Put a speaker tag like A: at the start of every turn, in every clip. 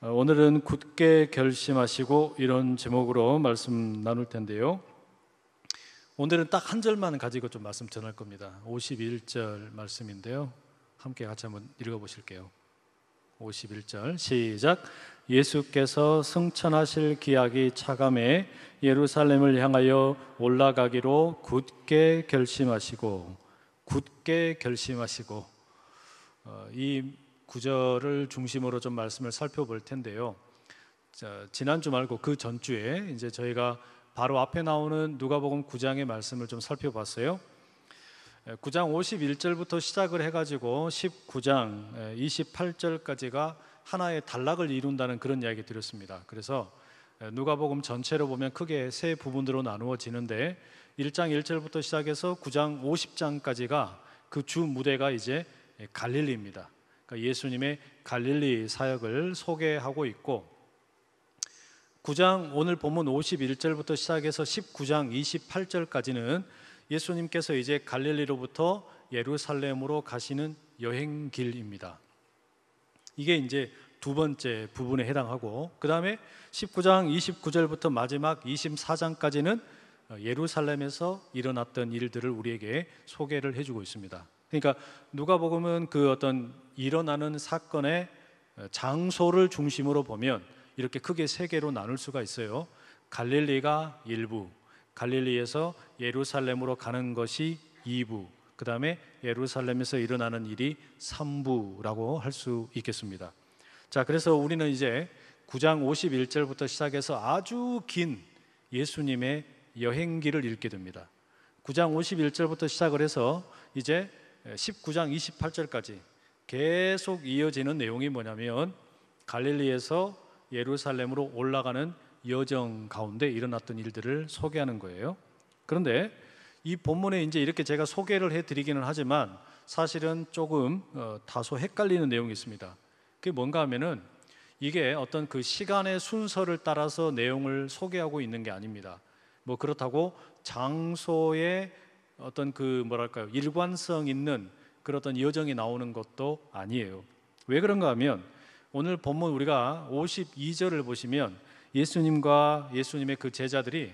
A: 오늘은 굳게 결심하시고 이런 제목으로 말씀 나눌 텐데요. 오늘은 딱 한 절만 가지고 좀 말씀 전할 겁니다. 51절 말씀인데요. 함께 같이 한번 읽어보실게요. 51절 시작. 예수께서 승천하실 기약이 차감해 예루살렘을 향하여 올라가기로 굳게 결심하시고 이 구절을 중심으로 좀 말씀을 살펴볼 텐데요. 지난주 말고 그 전주에 이제 저희가 바로 앞에 나오는 누가복음 9장의 말씀을 좀 살펴봤어요. 9장 51절부터 시작을 해가지고 19장 28절까지가 하나의 단락을 이룬다는 그런 이야기 드렸습니다. 그래서 누가복음 전체로 보면 크게 세 부분으로 나누어지는데 1장 1절부터 시작해서 9장 50장까지가 그 주 무대가 이제 갈릴리입니다. 그러니까 예수님의 갈릴리 사역을 소개하고 있고, 9장 오늘 본문 51절부터 시작해서 19장 28절까지는 예수님께서 이제 갈릴리로부터 예루살렘으로 가시는 여행길입니다. 이게 이제 두 번째 부분에 해당하고, 그 다음에 19장 29절부터 마지막 24장까지는 예루살렘에서 일어났던 일들을 우리에게 소개를 해주고 있습니다. 그러니까 누가복음은 그 어떤 일어나는 사건의 장소를 중심으로 보면 이렇게 크게 세 개로 나눌 수가 있어요. 갈릴리가 1부, 갈릴리에서 예루살렘으로 가는 것이 2부, 그 다음에 예루살렘에서 일어나는 일이 3부라고 할 수 있겠습니다. 자, 그래서 우리는 이제 9장 51절부터 시작해서 아주 긴 예수님의 여행기를 읽게 됩니다. 9장 51절부터 시작을 해서 이제 19장 28절까지 계속 이어지는 내용이 뭐냐면 갈릴리에서 예루살렘으로 올라가는 여정 가운데 일어났던 일들을 소개하는 거예요. 그런데 이 본문에 이제 이렇게 제가 소개를 해드리기는 하지만 사실은 조금 다소 헷갈리는 내용이 있습니다. 그게 뭔가 하면은 이게 어떤 그 시간의 순서를 따라서 내용을 소개하고 있는 게 아닙니다. 뭐 그렇다고 장소의 어떤 그 뭐랄까요, 일관성 있는 그런 어떤 여정이 나오는 것도 아니에요. 왜 그런가 하면 오늘 본문 우리가 52절을 보시면 예수님과 예수님의 그 제자들이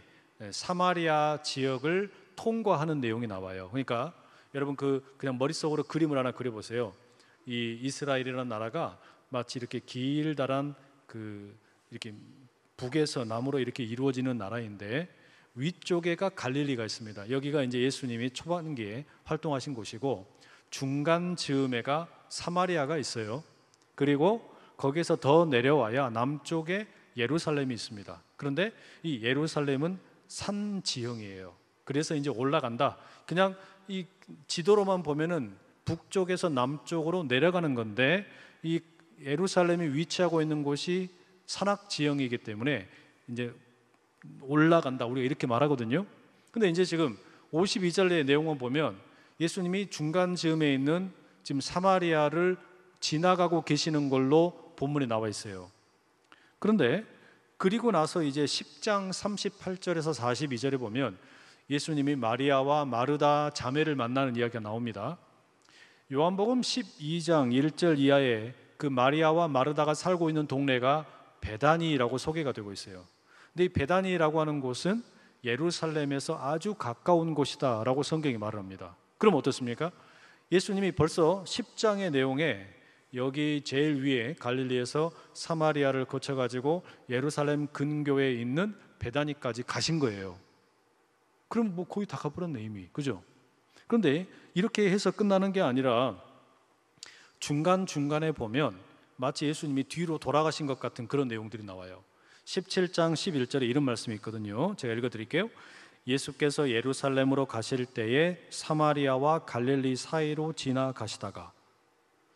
A: 사마리아 지역을 통과하는 내용이 나와요. 그러니까 여러분 그냥 머릿속으로 그림을 하나 그려보세요. 이 이스라엘이라는 나라가 마치 이렇게 길다란 이렇게 북에서 남으로 이렇게 이루어지는 나라인데 위쪽에가 갈릴리가 있습니다. 여기가 이제 예수님이 초반기에 활동하신 곳이고 중간 즈음에가 사마리아가 있어요. 그리고 거기서 더 내려와야 남쪽에 예루살렘이 있습니다. 그런데 이 예루살렘은 산 지형이에요. 그래서 이제 올라간다. 그냥 이 지도로만 보면은 북쪽에서 남쪽으로 내려가는 건데 이 예루살렘이 위치하고 있는 곳이 산악 지형이기 때문에 이제 올라간다, 우리가 이렇게 말하거든요. 근데 이제 지금 52절의 내용을 보면 예수님이 중간 즈음에 있는 지금 사마리아를 지나가고 계시는 걸로 본문에 나와 있어요. 그런데 그리고 나서 이제 10장 38절에서 42절에 보면 예수님이 마리아와 마르다 자매를 만나는 이야기가 나옵니다. 요한복음 12장 1절 이하에 그 마리아와 마르다가 살고 있는 동네가 베다니라고 소개가 되고 있어요. 근데 이 베다니라고 하는 곳은 예루살렘에서 아주 가까운 곳이다 라고 성경이 말을 합니다. 그럼 어떻습니까? 예수님이 벌써 10장의 내용에 여기 제일 위에 갈릴리에서 사마리아를 거쳐가지고 예루살렘 근교에 있는 베다니까지 가신 거예요. 그럼 뭐 거의 다 가버렸네 이미, 그죠? 그런데 이렇게 해서 끝나는 게 아니라 중간중간에 보면 마치 예수님이 뒤로 돌아가신 것 같은 그런 내용들이 나와요. 17장 11절에 이런 말씀이 있거든요. 제가 읽어드릴게요. 예수께서 예루살렘으로 가실 때에 사마리아와 갈릴리 사이로 지나가시다가,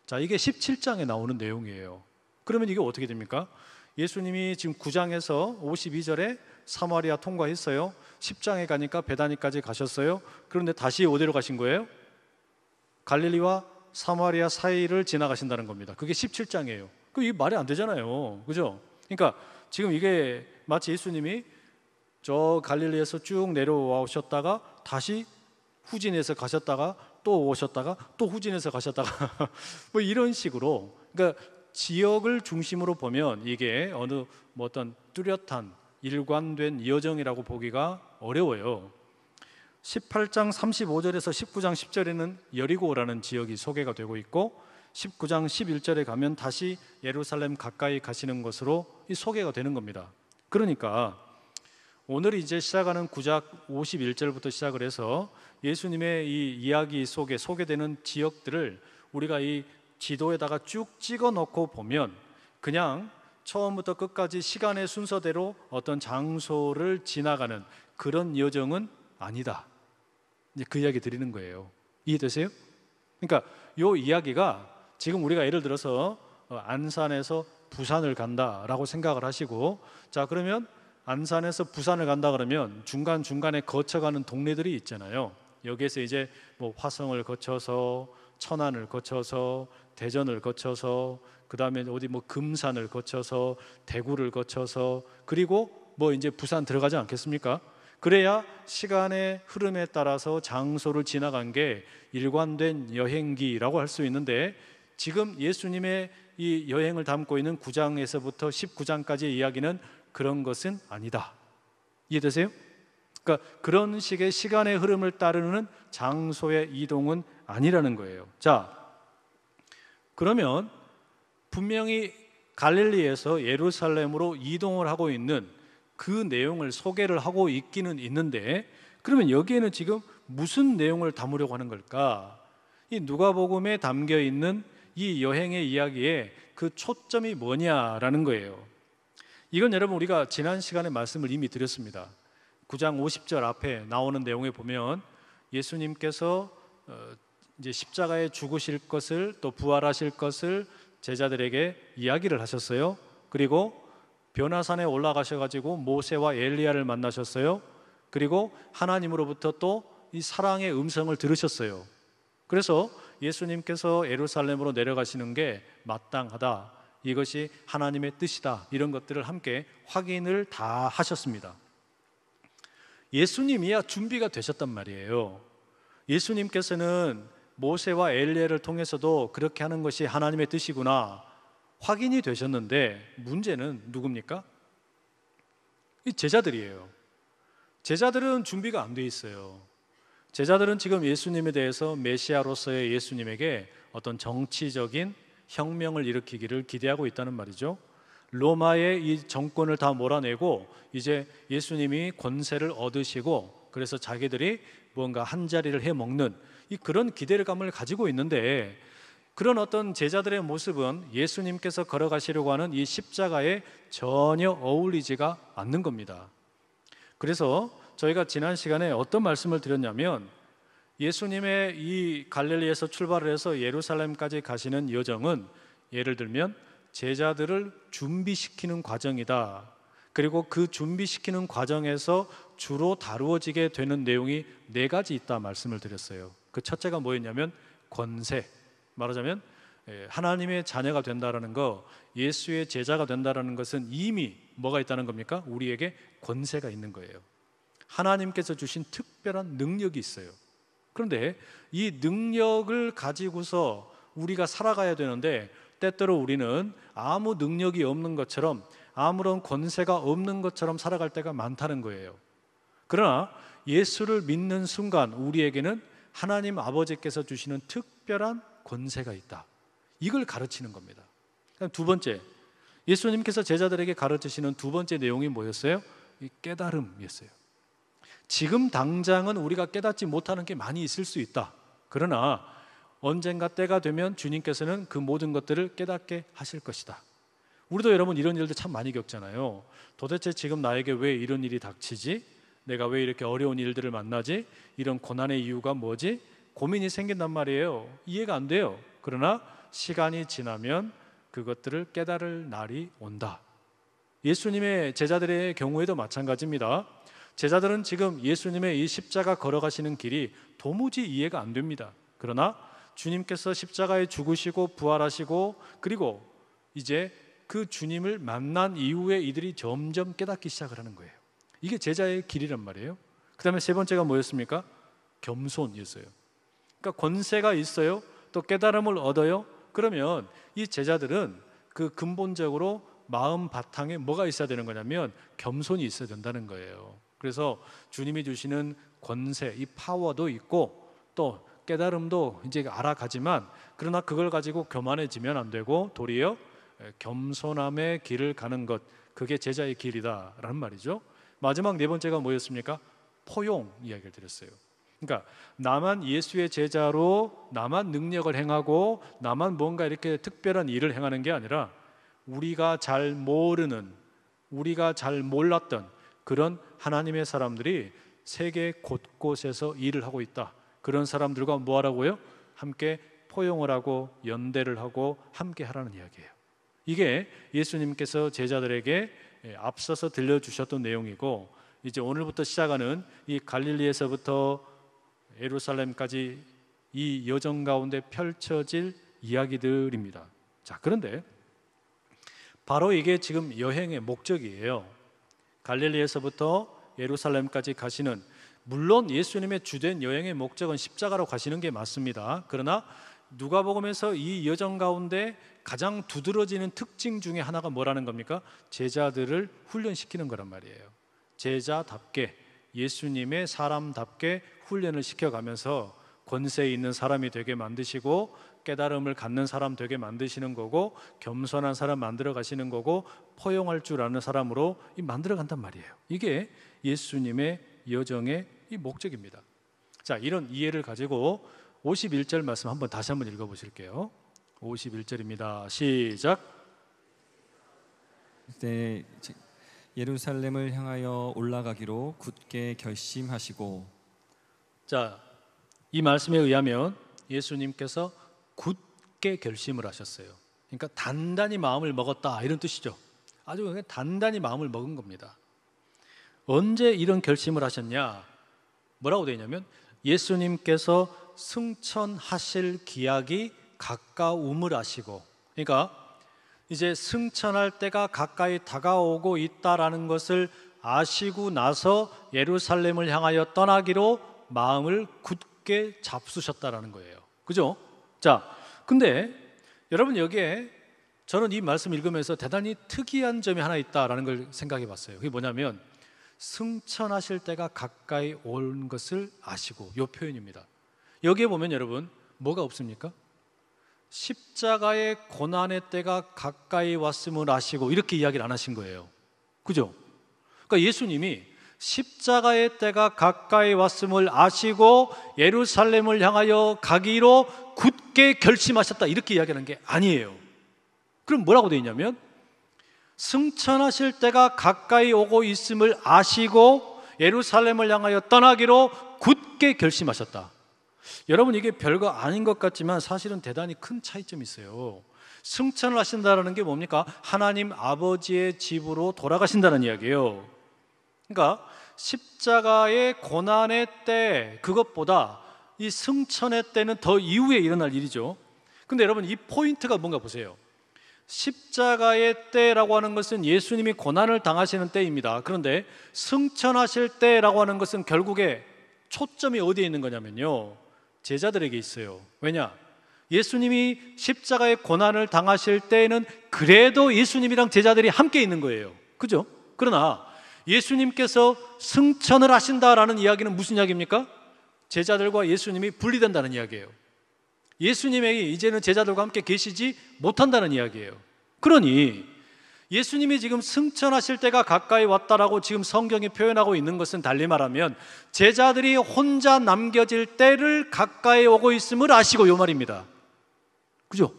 A: 자, 이게 17장에 나오는 내용이에요. 그러면 이게 어떻게 됩니까? 예수님이 지금 9장에서 52절에 사마리아 통과했어요. 10장에 가니까 베다니까지 가셨어요. 그런데 다시 어디로 가신 거예요? 갈릴리와 사마리아 사이를 지나가신다는 겁니다. 그게 17장이에요. 이게 말이 안 되잖아요, 그죠? 그러니까 지금 이게 마치 예수님이 저 갈릴리에서 쭉 내려와 오셨다가 다시 후진해서 가셨다가 또 오셨다가 또 후진해서 가셨다가 뭐 이런 식으로, 그러니까 지역을 중심으로 보면 이게 어느 어떤 뚜렷한 일관된 여정이라고 보기가 어려워요. 18장 35절에서 19장 10절에는 여리고라는 지역이 소개가 되고 있고 19장 11절에 가면 다시 예루살렘 가까이 가시는 것으로 소개가 되는 겁니다. 그러니까 오늘 이제 시작하는 9장 51절부터 시작을 해서 예수님의 이 이야기 속에 소개되는 지역들을 우리가 이 지도에다가 쭉 찍어 놓고 보면 그냥 처음부터 끝까지 시간의 순서대로 어떤 장소를 지나가는 그런 여정은 아니다. 이제 그 이야기 드리는 거예요. 이해되세요? 그러니까 이 이야기가 지금 우리가 예를 들어서 안산에서 부산을 간다라고 생각을 하시고, 자 그러면 안산에서 부산을 간다 그러면 중간중간에 거쳐가는 동네들이 있잖아요. 여기에서 이제 뭐 화성을 거쳐서 천안을 거쳐서 대전을 거쳐서 그 다음에 어디 뭐 금산을 거쳐서 대구를 거쳐서 그리고 뭐 이제 부산 들어가지 않겠습니까? 그래야 시간의 흐름에 따라서 장소를 지나간 게 일관된 여행기라고 할 수 있는데, 지금 예수님의 이 여행을 담고 있는 9장에서부터 19장까지의 이야기는 그런 것은 아니다. 이해되세요? 그러니까 그런 식의 시간의 흐름을 따르는 장소의 이동은 아니라는 거예요. 자, 그러면 분명히 갈릴리에서 예루살렘으로 이동을 하고 있는 그 내용을 소개를 하고 있기는 있는데, 그러면 여기에는 지금 무슨 내용을 담으려고 하는 걸까? 이 누가복음에 담겨 있는 이 여행의 이야기에 그 초점이 뭐냐라는 거예요. 이건 여러분 우리가 지난 시간에 말씀을 이미 드렸습니다. 9장 50절 앞에 나오는 내용에 보면 예수님께서 이제 십자가에 죽으실 것을 또 부활하실 것을 제자들에게 이야기를 하셨어요. 그리고 변화산에 올라가셔가지고 모세와 엘리야를 만나셨어요. 그리고 하나님으로부터 또 이 사랑의 음성을 들으셨어요. 그래서 예수님께서 예루살렘으로 내려가시는 게 마땅하다, 이것이 하나님의 뜻이다, 이런 것들을 함께 확인을 다 하셨습니다. 예수님이야 준비가 되셨단 말이에요. 예수님께서는 모세와 엘리야를 통해서도 그렇게 하는 것이 하나님의 뜻이구나 확인이 되셨는데, 문제는 누굽니까? 이 제자들이에요. 제자들은 준비가 안 돼 있어요. 제자들은 지금 예수님에 대해서 메시아로서의 예수님에게 어떤 정치적인 혁명을 일으키기를 기대하고 있다는 말이죠. 로마의 이 정권을 다 몰아내고 이제 예수님이 권세를 얻으시고 그래서 자기들이 뭔가 한 자리를 해먹는 그런 기대감을 가지고 있는데, 그런 어떤 제자들의 모습은 예수님께서 걸어가시려고 하는 이 십자가에 전혀 어울리지가 않는 겁니다. 그래서 저희가 지난 시간에 어떤 말씀을 드렸냐면, 예수님의 이 갈릴리에서 출발을 해서 예루살렘까지 가시는 여정은 예를 들면 제자들을 준비시키는 과정이다. 그리고 그 준비시키는 과정에서 주로 다루어지게 되는 내용이 4가지 있다 말씀을 드렸어요. 그 첫째가 뭐였냐면 권세, 말하자면 하나님의 자녀가 된다라는 거, 예수의 제자가 된다라는 것은 이미 뭐가 있다는 겁니까? 우리에게 권세가 있는 거예요. 하나님께서 주신 특별한 능력이 있어요. 그런데 이 능력을 가지고서 우리가 살아가야 되는데, 때때로 우리는 아무 능력이 없는 것처럼, 아무런 권세가 없는 것처럼 살아갈 때가 많다는 거예요. 그러나 예수를 믿는 순간 우리에게는 하나님 아버지께서 주시는 특별한 권세가 있다, 이걸 가르치는 겁니다. 두 번째, 예수님께서 제자들에게 가르치시는 두 번째 내용이 뭐였어요? 이 깨달음이었어요. 지금 당장은 우리가 깨닫지 못하는 게 많이 있을 수 있다. 그러나 언젠가 때가 되면 주님께서는 그 모든 것들을 깨닫게 하실 것이다. 우리도 여러분 이런 일들 참 많이 겪잖아요. 도대체 지금 나에게 왜 이런 일이 닥치지? 내가 왜 이렇게 어려운 일들을 만나지? 이런 고난의 이유가 뭐지? 고민이 생긴단 말이에요. 이해가 안 돼요. 그러나 시간이 지나면 그것들을 깨달을 날이 온다. 예수님의 제자들의 경우에도 마찬가지입니다. 제자들은 지금 예수님의 이 십자가 걸어가시는 길이 도무지 이해가 안 됩니다. 그러나 주님께서 십자가에 죽으시고 부활하시고 그리고 이제 그 주님을 만난 이후에 이들이 점점 깨닫기 시작을 하는 거예요. 이게 제자의 길이란 말이에요. 그 다음에 세 번째가 뭐였습니까? 겸손이었어요. 그러니까 권세가 있어요. 또 깨달음을 얻어요. 그러면 이 제자들은 그 근본적으로 마음 바탕에 뭐가 있어야 되는 거냐면 겸손이 있어야 된다는 거예요. 그래서 주님이 주시는 권세, 이 파워도 있고 또 깨달음도 이제 알아가지만, 그러나 그걸 가지고 교만해지면 안 되고 도리어 겸손함의 길을 가는 것, 그게 제자의 길이다라는 말이죠. 마지막 네 번째가 뭐였습니까? 포용 이야기를 드렸어요. 그러니까 나만 예수의 제자로 나만 능력을 행하고 나만 뭔가 이렇게 특별한 일을 행하는 게 아니라 우리가 잘 모르는, 우리가 잘 몰랐던 그런 하나님의 사람들이 세계 곳곳에서 일을 하고 있다. 그런 사람들과 뭐 하라고요? 함께 포용을 하고 연대를 하고 함께 하라는 이야기예요. 이게 예수님께서 제자들에게 앞서서 들려주셨던 내용이고, 이제 오늘부터 시작하는 이 갈릴리에서부터 예루살렘까지 이 여정 가운데 펼쳐질 이야기들입니다. 자, 그런데 바로 이게 지금 여행의 목적이에요. 갈릴리에서부터 예루살렘까지 가시는, 물론 예수님의 주된 여행의 목적은 십자가로 가시는 게 맞습니다. 그러나 누가복음에서 이 여정 가운데 가장 두드러지는 특징 중에 하나가 뭐라는 겁니까? 제자들을 훈련시키는 거란 말이에요. 제자답게, 예수님의 사람답게 훈련을 시켜가면서 권세 있는 사람이 되게 만드시고 깨달음을 갖는 사람 되게 만드시는 거고, 겸손한 사람 만들어 가시는 거고, 포용할 줄 아는 사람으로 만들어 간단 말이에요. 이게 예수님의 여정의 이 목적입니다. 자, 이런 이해를 가지고 51절 말씀 다시 한번 읽어보실게요. 51절입니다. 시작.
B: 그때 예루살렘을 향하여 올라가기로 굳게 결심하시고.
A: 자, 이 말씀에 의하면 예수님께서 굳게 결심을 하셨어요. 그러니까 단단히 마음을 먹었다, 이런 뜻이죠. 아주 그냥 단단히 마음을 먹은 겁니다. 언제 이런 결심을 하셨냐? 뭐라고 되어 있냐면 예수님께서 승천하실 기약이 가까움을 아시고, 그러니까 이제 승천할 때가 가까이 다가오고 있다라는 것을 아시고 나서 예루살렘을 향하여 떠나기로 마음을 굳게 잡수셨다라는 거예요. 그죠? 자, 근데 여러분, 여기에 저는 이 말씀 읽으면서 대단히 특이한 점이 하나 있다라는 걸 생각해 봤어요. 그게 뭐냐면 승천하실 때가 가까이 온 것을 아시고, 이 표현입니다. 여기에 보면 여러분 뭐가 없습니까? 십자가의 고난의 때가 가까이 왔음을 아시고, 이렇게 이야기를 안 하신 거예요. 그죠? 그러니까 예수님이 십자가의 때가 가까이 왔음을 아시고 예루살렘을 향하여 가기로 굳게 결심하셨다, 이렇게 이야기하는 게 아니에요. 그럼 뭐라고 되어 있냐면 승천하실 때가 가까이 오고 있음을 아시고 예루살렘을 향하여 떠나기로 굳게 결심하셨다. 여러분, 이게 별거 아닌 것 같지만 사실은 대단히 큰 차이점이 있어요. 승천을 하신다는 게 뭡니까? 하나님 아버지의 집으로 돌아가신다는 이야기예요. 그러니까 십자가의 고난의 때, 그것보다 이 승천의 때는 더 이후에 일어날 일이죠. 근데 여러분, 이 포인트가 뭔가 보세요. 십자가의 때라고 하는 것은 예수님이 고난을 당하시는 때입니다. 그런데 승천하실 때라고 하는 것은 결국에 초점이 어디에 있는 거냐면요, 제자들에게 있어요. 왜냐? 예수님이 십자가의 고난을 당하실 때에는 그래도 예수님이랑 제자들이 함께 있는 거예요. 그죠? 그러나 예수님께서 승천을 하신다라는 이야기는 무슨 이야기입니까? 제자들과 예수님이 분리된다는 이야기예요. 예수님에게 이제는 제자들과 함께 계시지 못한다는 이야기예요. 그러니 예수님이 지금 승천하실 때가 가까이 왔다라고 지금 성경이 표현하고 있는 것은 달리 말하면 제자들이 혼자 남겨질 때를 가까이 오고 있음을 아시고, 이 말입니다. 그죠?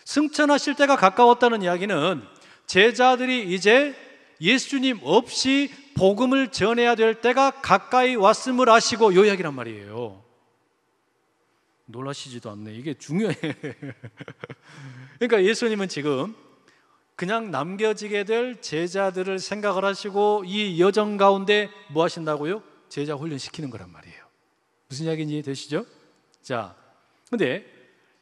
A: 승천하실 때가 가까웠다는 이야기는 제자들이 이제 예수님 없이 복음을 전해야 될 때가 가까이 왔음을 아시고, 이 이야기란 말이에요. 놀라시지도 않네. 이게 중요해. 그러니까 예수님은 지금 그냥 남겨지게 될 제자들을 생각을 하시고 이 여정 가운데 뭐 하신다고요? 제자 훈련시키는 거란 말이에요. 무슨 이야기인지 이해되시죠? 자, 근데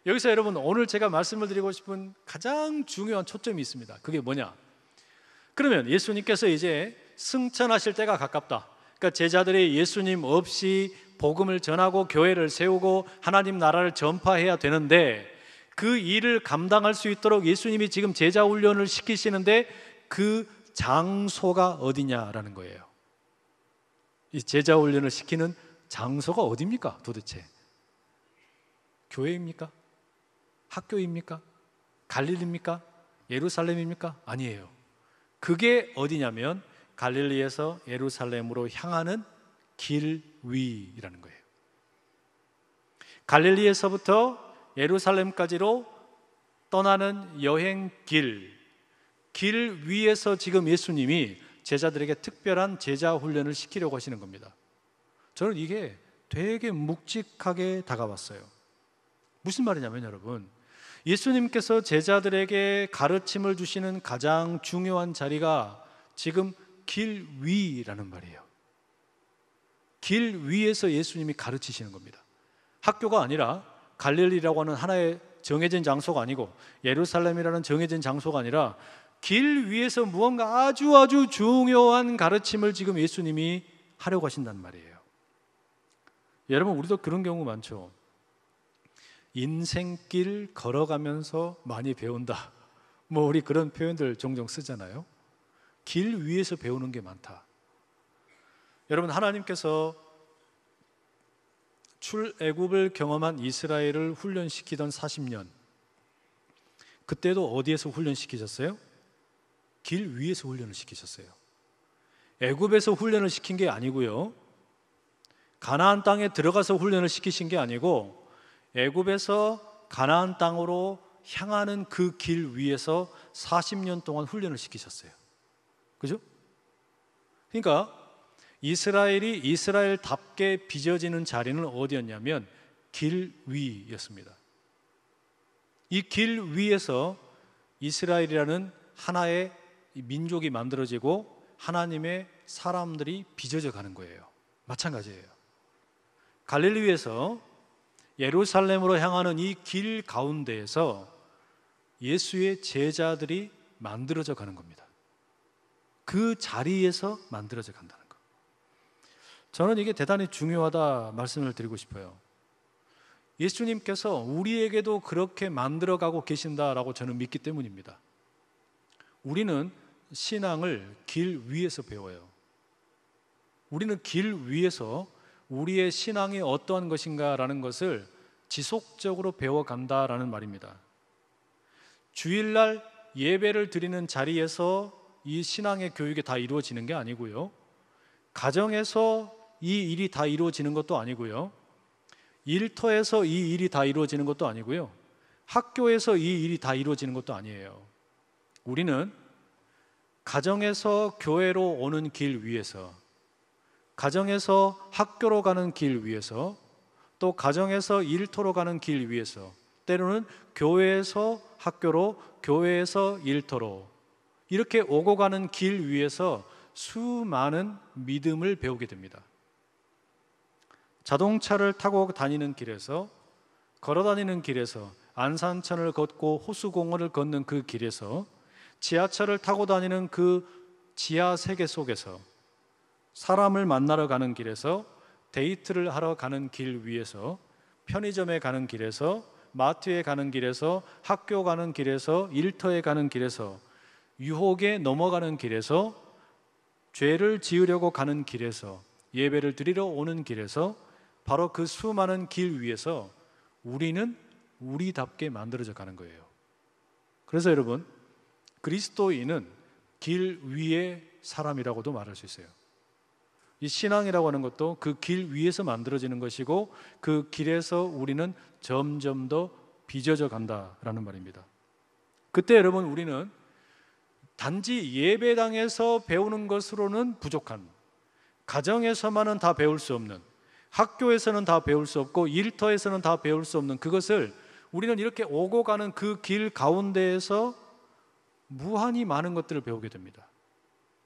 A: 여기서 여러분, 오늘 제가 말씀을 드리고 싶은 가장 중요한 초점이 있습니다. 그게 뭐냐? 그러면 예수님께서 이제 승천하실 때가 가깝다. 그러니까 제자들이 예수님 없이 복음을 전하고 교회를 세우고 하나님 나라를 전파해야 되는데, 그 일을 감당할 수 있도록 예수님이 지금 제자 훈련을 시키시는데 그 장소가 어디냐라는 거예요. 이 제자 훈련을 시키는 장소가 어디입니까 도대체? 교회입니까? 학교입니까? 갈릴리입니까? 예루살렘입니까? 아니에요. 그게 어디냐면 갈릴리에서 예루살렘으로 향하는 길 위라는 거예요. 갈릴리에서부터 예루살렘까지로 떠나는 여행길, 길 위에서 지금 예수님이 제자들에게 특별한 제자 훈련을 시키려고 하시는 겁니다. 저는 이게 되게 묵직하게 다가왔어요. 무슨 말이냐면 여러분, 예수님께서 제자들에게 가르침을 주시는 가장 중요한 자리가 지금 길 위라는 말이에요. 길 위에서 예수님이 가르치시는 겁니다. 학교가 아니라 갈릴리라고 하는 하나의 정해진 장소가 아니고 예루살렘이라는 정해진 장소가 아니라 길 위에서 무언가 아주 중요한 가르침을 지금 예수님이 하려고 하신단 말이에요. 여러분, 우리도 그런 경우 많죠. 인생길 걸어가면서 많이 배운다. 우리 그런 표현들 종종 쓰잖아요. 길 위에서 배우는 게 많다. 여러분, 하나님께서 출애굽을 경험한 이스라엘을 훈련시키던 40년, 그때도 어디에서 훈련시키셨어요? 길 위에서 훈련을 시키셨어요. 애굽에서 훈련을 시킨 게 아니고요, 가나안 땅에 들어가서 훈련을 시키신 게 아니고 애굽에서 가나안 땅으로 향하는 그 길 위에서 40년 동안 훈련을 시키셨어요. 그죠? 그러니까 이스라엘이 이스라엘답게 빚어지는 자리는 어디였냐면 길 위였습니다. 이 길 위에서 이스라엘이라는 하나의 민족이 만들어지고 하나님의 사람들이 빚어져 가는 거예요. 마찬가지예요. 갈릴리에서 예루살렘으로 향하는 이 길 가운데에서 예수의 제자들이 만들어져 가는 겁니다. 그 자리에서 만들어져 간다는 것. 저는 이게 대단히 중요하다 말씀을 드리고 싶어요. 예수님께서 우리에게도 그렇게 만들어가고 계신다라고 저는 믿기 때문입니다. 우리는 신앙을 길 위에서 배워요. 우리는 길 위에서 우리의 신앙이 어떠한 것인가라는 것을 지속적으로 배워간다라는 말입니다. 주일날 예배를 드리는 자리에서 이 신앙의 교육이 다 이루어지는 게 아니고요, 가정에서 이 일이 다 이루어지는 것도 아니고요, 일터에서 이 일이 다 이루어지는 것도 아니고요, 학교에서 이 일이 다 이루어지는 것도 아니에요. 우리는 가정에서 교회로 오는 길 위에서, 가정에서 학교로 가는 길 위에서, 또 가정에서 일터로 가는 길 위에서, 때로는 교회에서 학교로, 교회에서 일터로 이렇게 오고 가는 길 위에서 수많은 믿음을 배우게 됩니다. 자동차를 타고 다니는 길에서, 걸어 다니는 길에서, 안산천을 걷고 호수공원을 걷는 그 길에서, 지하철을 타고 다니는 그 지하 세계 속에서, 사람을 만나러 가는 길에서, 데이트를 하러 가는 길 위에서, 편의점에 가는 길에서, 마트에 가는 길에서, 학교 가는 길에서, 일터에 가는 길에서, 유혹에 넘어가는 길에서, 죄를 지으려고 가는 길에서, 예배를 드리러 오는 길에서, 바로 그 수많은 길 위에서 우리는 우리답게 만들어져 가는 거예요. 그래서 여러분, 그리스도인은 길 위의 사람이라고도 말할 수 있어요. 이 신앙이라고 하는 것도 그 길 위에서 만들어지는 것이고, 그 길에서 우리는 점점 더 빚어져 간다라는 말입니다. 그때 여러분, 우리는 단지 예배당에서 배우는 것으로는 부족한, 가정에서만은 다 배울 수 없는, 학교에서는 다 배울 수 없고 일터에서는 다 배울 수 없는 그것을 우리는 이렇게 오고 가는 그 길 가운데에서 무한히 많은 것들을 배우게 됩니다.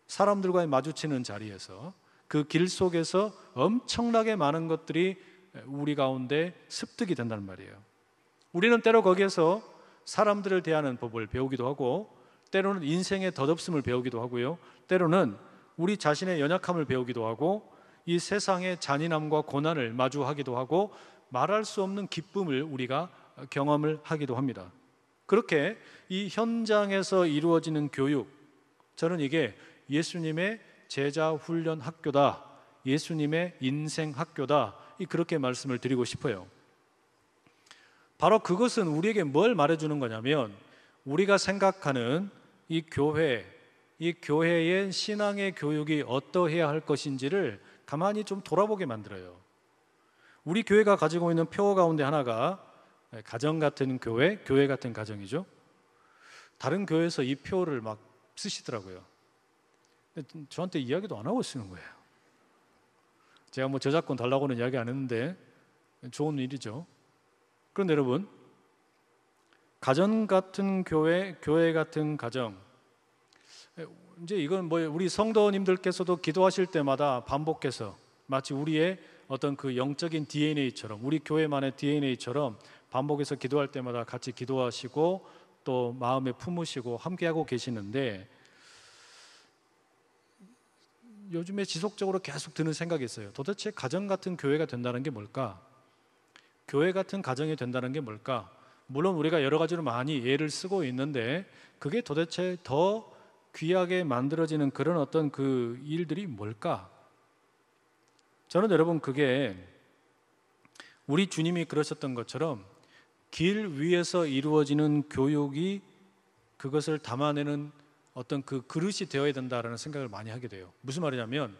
A: 사람들과의 마주치는 자리에서, 그 길 속에서 엄청나게 많은 것들이 우리 가운데 습득이 된다는 말이에요. 우리는 때로 거기에서 사람들을 대하는 법을 배우기도 하고, 때로는 인생의 덧없음을 배우기도 하고요, 때로는 우리 자신의 연약함을 배우기도 하고, 이 세상의 잔인함과 고난을 마주하기도 하고, 말할 수 없는 기쁨을 우리가 경험을 하기도 합니다. 그렇게 이 현장에서 이루어지는 교육, 저는 이게 예수님의 제자 훈련 학교다, 예수님의 인생 학교다, 그렇게 말씀을 드리고 싶어요. 바로 그것은 우리에게 뭘 말해주는 거냐면, 우리가 생각하는 이 교회의 신앙의 교육이 어떠해야 할 것인지를 가만히 좀 돌아보게 만들어요. 우리 교회가 가지고 있는 표 가운데 하나가 가정 같은 교회, 교회 같은 가정이죠. 다른 교회에서 이 표를 막 쓰시더라고요. 저한테 이야기도 안 하고 쓰는 거예요. 제가 뭐 저작권 달라고는 이야기 안 했는데 좋은 일이죠. 그런데 여러분, 가정 같은 교회, 교회 같은 가정, 이제 이건 뭐 우리 성도님들께서도 기도하실 때마다 반복해서 마치 우리의 어떤 그 영적인 DNA처럼, 우리 교회만의 DNA처럼 반복해서 기도할 때마다 같이 기도하시고 또 마음에 품으시고 함께하고 계시는데, 요즘에 지속적으로 계속 드는 생각이 있어요. 도대체 가정 같은 교회가 된다는 게 뭘까? 교회 같은 가정이 된다는 게 뭘까? 물론 우리가 여러 가지로 많이 예를 쓰고 있는데, 그게 도대체 더 귀하게 만들어지는 그런 어떤 그 일들이 뭘까? 저는 여러분, 그게 우리 주님이 그러셨던 것처럼 길 위에서 이루어지는 교육이 그것을 담아내는 어떤 그 그릇이 되어야 된다라는 생각을 많이 하게 돼요. 무슨 말이냐면,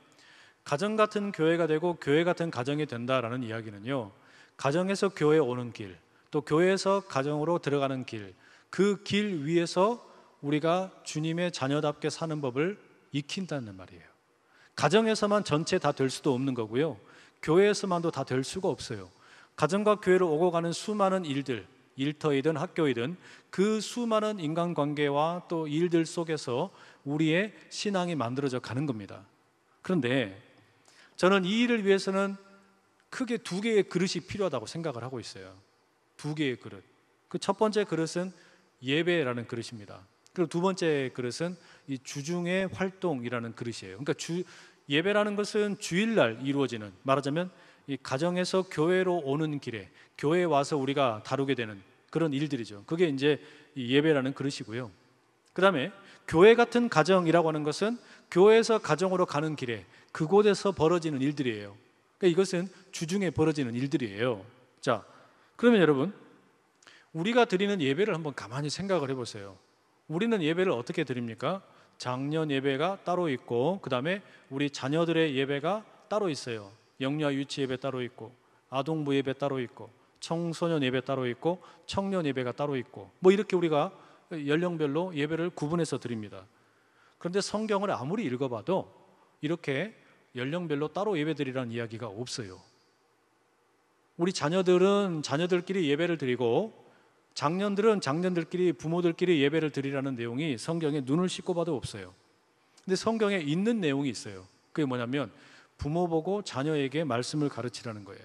A: 가정 같은 교회가 되고 교회 같은 가정이 된다라는 이야기는요, 가정에서 교회에 오는 길, 또 교회에서 가정으로 들어가는 길, 그 길 위에서 우리가 주님의 자녀답게 사는 법을 익힌다는 말이에요. 가정에서만 전체 다 될 수도 없는 거고요, 교회에서만도 다 될 수가 없어요. 가정과 교회로 오고 가는 수많은 일들, 일터이든 학교이든 그 수많은 인간관계와 또 일들 속에서 우리의 신앙이 만들어져 가는 겁니다. 그런데 저는 이 일을 위해서는 크게 두 개의 그릇이 필요하다고 생각을 하고 있어요. 두 개의 그릇. 그 첫 번째 그릇은 예배라는 그릇입니다. 그리고 두 번째 그릇은 이 주중의 활동이라는 그릇이에요. 그러니까 예배라는 것은 주일날 이루어지는, 말하자면 이 가정에서 교회로 오는 길에 교회에 와서 우리가 다루게 되는 그런 일들이죠. 그게 이제 이 예배라는 그릇이고요. 그 다음에 교회 같은 가정이라고 하는 것은 교회에서 가정으로 가는 길에 그곳에서 벌어지는 일들이에요. 그러니까 이것은 주중에 벌어지는 일들이에요. 자, 그러면 여러분, 우리가 드리는 예배를 한번 가만히 생각을 해보세요. 우리는 예배를 어떻게 드립니까? 장년 예배가 따로 있고, 그 다음에 우리 자녀들의 예배가 따로 있어요. 영유아 유치 예배 따로 있고, 아동부 예배 따로 있고, 청소년 예배 따로 있고, 청년 예배가 따로 있고, 뭐 이렇게 우리가 연령별로 예배를 구분해서 드립니다. 그런데 성경을 아무리 읽어봐도 이렇게 연령별로 따로 예배 드리라는 이야기가 없어요. 우리 자녀들은 자녀들끼리 예배를 드리고, 장년들은 장년들끼리, 부모들끼리 예배를 드리라는 내용이 성경에 눈을 씻고 봐도 없어요. 근데 성경에 있는 내용이 있어요. 그게 뭐냐면 부모 보고 자녀에게 말씀을 가르치라는 거예요.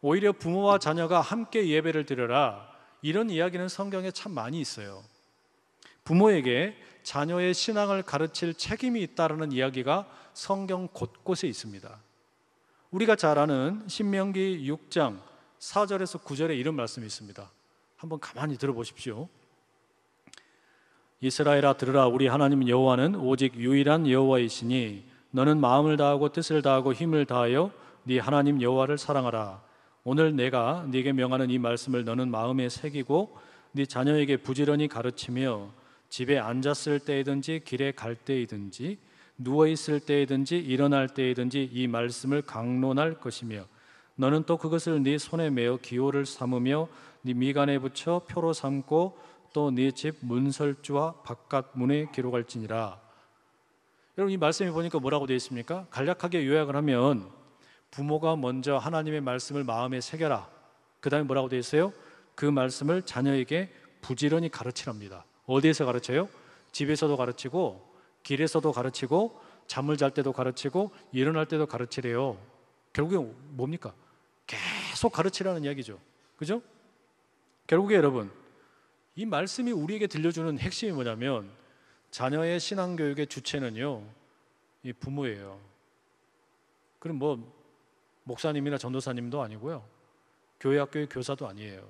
A: 오히려 부모와 자녀가 함께 예배를 드려라, 이런 이야기는 성경에 참 많이 있어요. 부모에게 자녀의 신앙을 가르칠 책임이 있다는 이야기가 성경 곳곳에 있습니다. 우리가 잘 아는 신명기 6장 4절에서 9절에 이런 말씀이 있습니다. 한번 가만히 들어보십시오. 이스라엘아 들으라, 우리 하나님 여호와는 오직 유일한 여호와이시니 너는 마음을 다하고 뜻을 다하고 힘을 다하여 네 하나님 여호와를 사랑하라. 오늘 내가 네게 명하는 이 말씀을 너는 마음에 새기고 네 자녀에게 부지런히 가르치며 집에 앉았을 때이든지 길에 갈 때이든지 누워 있을 때이든지 일어날 때이든지 이 말씀을 강론할 것이며 너는 또 그것을 네 손에 메어 기호를 삼으며 네 미간에 붙여 표로 삼고 또 네 집 문설주와 바깥 문에 기록할지니라. 여러분, 이 말씀에 보니까 뭐라고 되어 있습니까? 간략하게 요약을 하면 부모가 먼저 하나님의 말씀을 마음에 새겨라. 그 다음에 뭐라고 되어 있어요? 그 말씀을 자녀에게 부지런히 가르치랍니다. 어디에서 가르쳐요? 집에서도 가르치고 길에서도 가르치고 잠을 잘 때도 가르치고 일어날 때도 가르치래요. 결국에 뭡니까? 계속 가르치라는 이야기죠. 그죠? 결국에 여러분, 이 말씀이 우리에게 들려주는 핵심이 뭐냐면 자녀의 신앙교육의 주체는요, 이 부모예요. 그럼 뭐 목사님이나 전도사님도 아니고요, 교회 학교의 교사도 아니에요.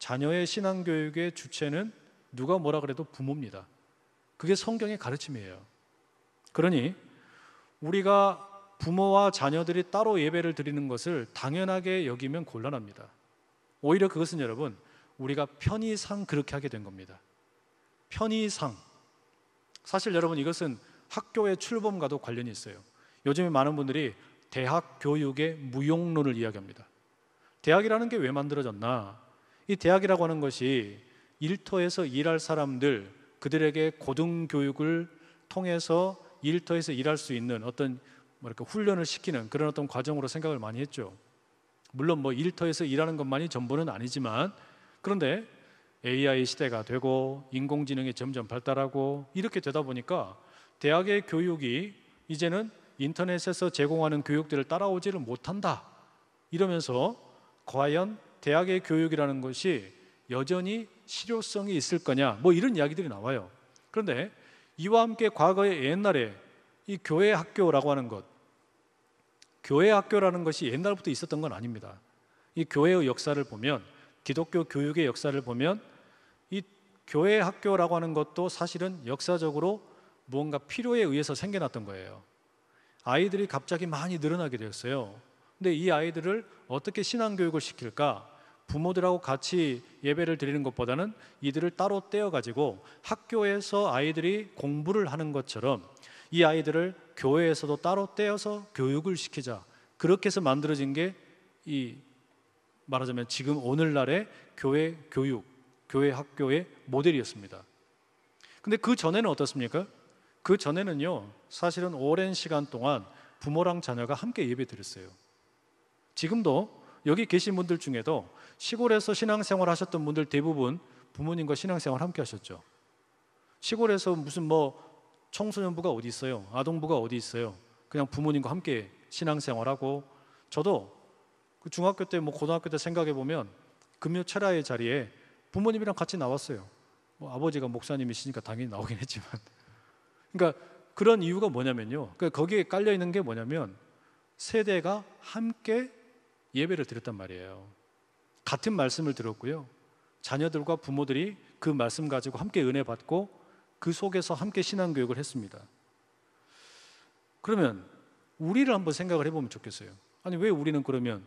A: 자녀의 신앙교육의 주체는 누가 뭐라 그래도 부모입니다. 그게 성경의 가르침이에요. 그러니 우리가 부모와 자녀들이 따로 예배를 드리는 것을 당연하게 여기면 곤란합니다. 오히려 그것은 여러분, 우리가 편의상 그렇게 하게 된 겁니다. 편의상. 사실 여러분, 이것은 학교의 출범과도 관련이 있어요. 요즘에 많은 분들이 대학 교육의 무용론을 이야기합니다. 대학이라는 게 왜 만들어졌나? 이 대학이라고 하는 것이 일터에서 일할 사람들, 그들에게 고등교육을 통해서 일터에서 일할 수 있는 어떤 훈련을 시키는 그런 어떤 과정으로 생각을 많이 했죠. 물론 일터에서 일하는 것만이 전부는 아니지만, 그런데 AI 시대가 되고 인공지능이 점점 발달하고 이렇게 되다 보니까 대학의 교육이 이제는 인터넷에서 제공하는 교육들을 따라오지를 못한다, 이러면서 과연 대학의 교육이라는 것이 여전히 실효성이 있을 거냐, 이런 이야기들이 나와요. 그런데 이와 함께 과거에 옛날에 이 교회 학교라고 하는 것, 교회 학교라는 것이 옛날부터 있었던 건 아닙니다. 이 교회의 역사를 보면, 기독교 교육의 역사를 보면 이 교회 학교라고 하는 것도 사실은 역사적으로 무언가 필요에 의해서 생겨났던 거예요. 아이들이 갑자기 많이 늘어나게 되었어요. 근데 이 아이들을 어떻게 신앙교육을 시킬까? 부모들하고 같이 예배를 드리는 것보다는 이들을 따로 떼어가지고 학교에서 아이들이 공부를 하는 것처럼 이 아이들을 교회에서도 따로 떼어서 교육을 시키자. 그렇게 해서 만들어진 게 이 말하자면 지금 오늘날의 교회 교육, 교회 학교의 모델이었습니다. 근데 그 전에는 어떻습니까? 그 전에는요, 사실은 오랜 시간 동안 부모랑 자녀가 함께 예배 드렸어요. 지금도 여기 계신 분들 중에도 시골에서 신앙생활 하셨던 분들 대부분 부모님과 신앙생활 함께 하셨죠. 시골에서 무슨 청소년부가 어디 있어요? 아동부가 어디 있어요? 그냥 부모님과 함께 신앙생활하고, 저도 그 중학교 때 고등학교 때 생각해 보면 금요 철야의 자리에 부모님이랑 같이 나왔어요. 아버지가 목사님이시니까 당연히 나오긴 했지만, 그러니까 그런 이유가 뭐냐면요, 그러니까 거기에 깔려 있는 게 뭐냐면 세대가 함께 예배를 드렸단 말이에요. 같은 말씀을 들었고요, 자녀들과 부모들이 그 말씀 가지고 함께 은혜 받고 그 속에서 함께 신앙교육을 했습니다. 그러면 우리를 한번 생각을 해보면 좋겠어요. 아니, 왜 우리는 그러면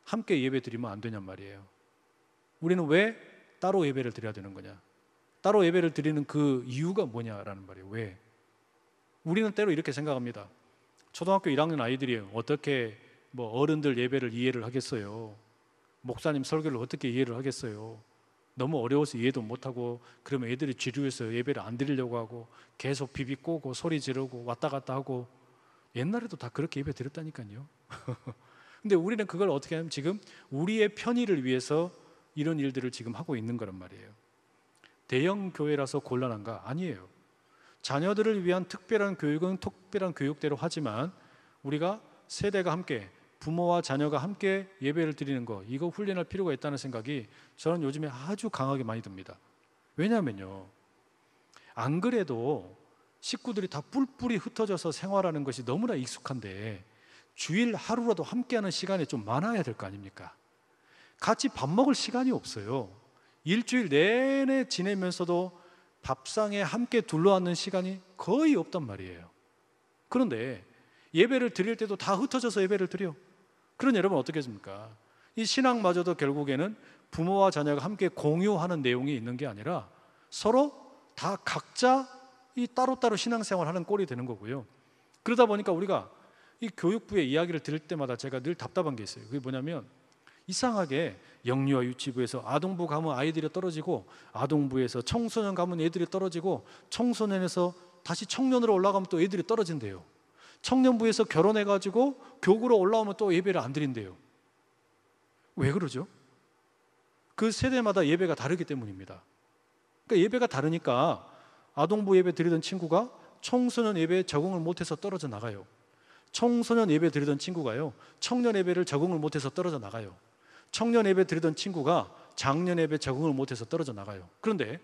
A: 함께 예배 드리면 안 되냔 말이에요. 우리는 왜 따로 예배를 드려야 되는 거냐? 따로 예배를 드리는 그 이유가 뭐냐라는 말이에요. 왜? 우리는 때로 이렇게 생각합니다. 초등학교 1학년 아이들이 어떻게 어른들 예배를 이해를 하겠어요? 목사님 설교를 어떻게 이해를 하겠어요? 너무 어려워서 이해도 못하고, 그러면 애들이 지루해서 예배를 안 드리려고 하고 계속 비비 꼬고 소리 지르고 왔다 갔다 하고. 옛날에도 다 그렇게 예배 드렸다니까요. 근데 우리는 그걸 어떻게 하면 지금 우리의 편의를 위해서 이런 일들을 지금 하고 있는 거란 말이에요. 대형 교회라서 곤란한가? 아니에요. 자녀들을 위한 특별한 교육은 특별한 교육대로 하지만 우리가 세대가 함께, 부모와 자녀가 함께 예배를 드리는 거, 이거 훈련할 필요가 있다는 생각이 저는 요즘에 아주 강하게 많이 듭니다. 왜냐하면요, 안 그래도 식구들이 다 뿔뿔이 흩어져서 생활하는 것이 너무나 익숙한데 주일 하루라도 함께하는 시간이 좀 많아야 될 거 아닙니까? 같이 밥 먹을 시간이 없어요. 일주일 내내 지내면서도 밥상에 함께 둘러앉는 시간이 거의 없단 말이에요. 그런데 예배를 드릴 때도 다 흩어져서 예배를 드려. 그런 여러분 어떻게 했습니까? 이 신앙마저도 결국에는 부모와 자녀가 함께 공유하는 내용이 있는 게 아니라 서로 다 각자 이 따로따로 신앙생활하는 꼴이 되는 거고요. 그러다 보니까 우리가 이 교육부의 이야기를 들을 때마다 제가 늘 답답한 게 있어요. 그게 뭐냐면, 이상하게 영유아 유치부에서 아동부 가면 아이들이 떨어지고, 아동부에서 청소년 가면 애들이 떨어지고, 청소년에서 다시 청년으로 올라가면 또 애들이 떨어진대요. 청년부에서 결혼해가지고 교구로 올라오면 또 예배를 안 드린대요. 왜 그러죠? 그 세대마다 예배가 다르기 때문입니다. 그러니까 예배가 다르니까 아동부 예배 드리던 친구가 청소년 예배에 적응을 못해서 떨어져 나가요. 청소년 예배 드리던 친구가요, 청년 예배를 적응을 못해서 떨어져 나가요. 청년 예배 드리던 친구가 장년 예배 적응을 못해서 떨어져 나가요. 그런데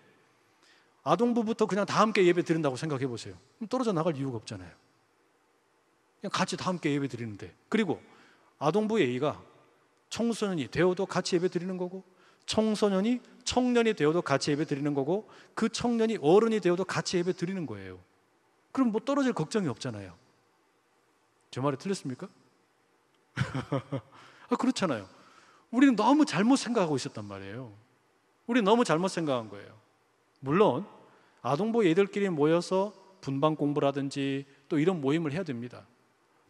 A: 아동부부터 그냥 다 함께 예배 드린다고 생각해 보세요. 그럼 떨어져 나갈 이유가 없잖아요. 그냥 같이 다 함께 예배 드리는데, 그리고 아동부 A가 청소년이 되어도 같이 예배 드리는 거고, 청소년이 청년이 되어도 같이 예배 드리는 거고 그 청년이 어른이 되어도 같이 예배 드리는 거예요. 그럼 뭐 떨어질 걱정이 없잖아요. 제 말이 틀렸습니까? 그렇잖아요. 우리는 너무 잘못 생각하고 있었단 말이에요. 우리는 너무 잘못 생각한 거예요. 물론 아동부 애들끼리 모여서 분반 공부를 하든지 또 이런 모임을 해야 됩니다.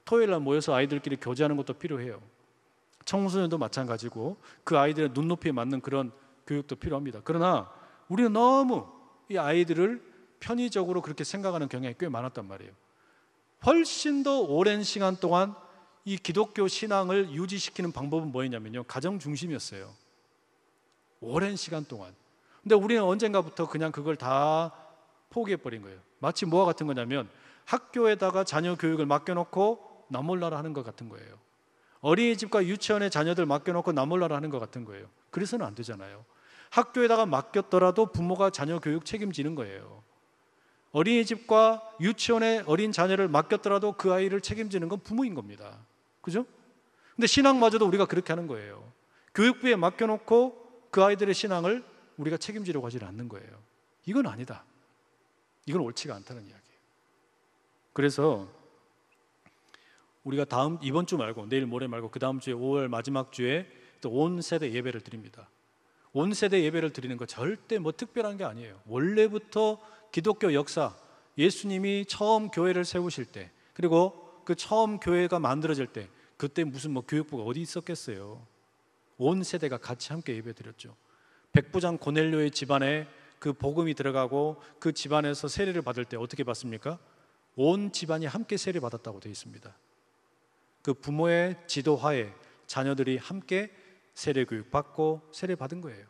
A: 토요일 날 모여서 아이들끼리 교제하는 것도 필요해요. 청소년도 마찬가지고 그 아이들의 눈높이에 맞는 그런 교육도 필요합니다. 그러나 우리는 너무 이 아이들을 편의적으로 그렇게 생각하는 경향이 꽤 많았단 말이에요. 훨씬 더 오랜 시간 동안 이 기독교 신앙을 유지시키는 방법은 뭐였냐면요, 가정 중심이었어요. 오랜 시간 동안. 근데 우리는 언젠가부터 그냥 그걸 다 포기해버린 거예요. 마치 뭐와 같은 거냐면 학교에다가 자녀 교육을 맡겨놓고 나 몰라라 하는 것 같은 거예요. 어린이집과 유치원에 자녀들 맡겨놓고 나 몰라라 하는 것 같은 거예요. 그래서는 안 되잖아요. 학교에다가 맡겼더라도 부모가 자녀 교육 책임지는 거예요. 어린이집과 유치원에 어린 자녀를 맡겼더라도 그 아이를 책임지는 건 부모인 겁니다. 그죠? 근데 신앙마저도 우리가 그렇게 하는 거예요. 교육부에 맡겨놓고 그 아이들의 신앙을 우리가 책임지려고 하지 않는 거예요. 이건 아니다. 이건 옳지가 않다는 이야기예요. 그래서 우리가 이번 주 말고 내일 모레 말고 그 다음 주에 5월 마지막 주에 또 온 세대 예배를 드립니다. 온 세대 예배를 드리는 거 절대 뭐 특별한 게 아니에요. 원래부터 기독교 역사, 예수님이 처음 교회를 세우실 때, 그리고 그 처음 교회가 만들어질 때, 그때 무슨 뭐 교육부가 어디 있었겠어요. 온 세대가 같이 함께 예배 드렸죠. 백부장 고넬료의 집안에 그 복음이 들어가고 그 집안에서 세례를 받을 때 어떻게 받습니까? 온 집안이 함께 세례 받았다고 되어 있습니다. 그 부모의 지도하에 자녀들이 함께 세례 교육 받고 세례 받은 거예요.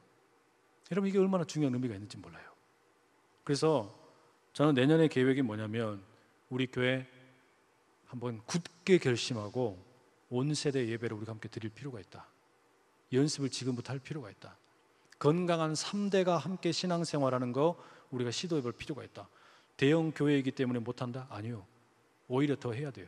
A: 여러분, 이게 얼마나 중요한 의미가 있는지 몰라요. 그래서 저는 내년의 계획이 뭐냐면 우리 교회 한번 굳게 결심하고 온 세대 예배를 우리가 함께 드릴 필요가 있다. 연습을 지금부터 할 필요가 있다. 건강한 3대가 함께 신앙생활하는 거 우리가 시도해 볼 필요가 있다. 대형 교회이기 때문에 못한다? 아니요. 오히려 더 해야 돼요.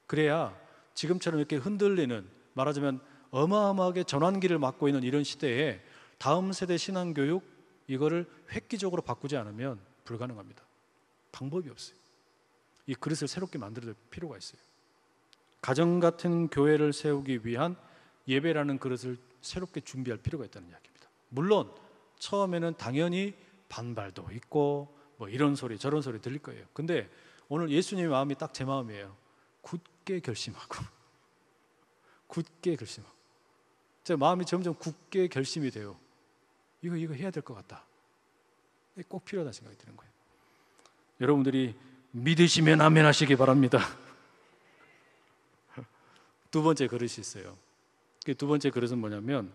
A: 그래야 지금처럼 이렇게 흔들리는, 말하자면 어마어마하게 전환기를 맞고 있는 이런 시대에 다음 세대 신앙교육 이거를 획기적으로 바꾸지 않으면 불가능합니다. 방법이 없어요. 이 그릇을 새롭게 만들 필요가 있어요. 가정 같은 교회를 세우기 위한 예배라는 그릇을 새롭게 준비할 필요가 있다는 이야기입니다. 물론 처음에는 당연히 반발도 있고 뭐 이런 소리 저런 소리 들릴 거예요. 근데 오늘 예수님의 마음이 딱 제 마음이에요. 굳게 결심하고 굳게 결심하고 제 마음이 점점 굳게 결심이 돼요. 이거 해야 될 것 같다. 꼭 필요하다는 생각이 드는 거예요. 여러분들이 믿으시면 아멘 하시기 바랍니다. 두 번째 그릇이 있어요. 그 두 번째 그릇은 뭐냐면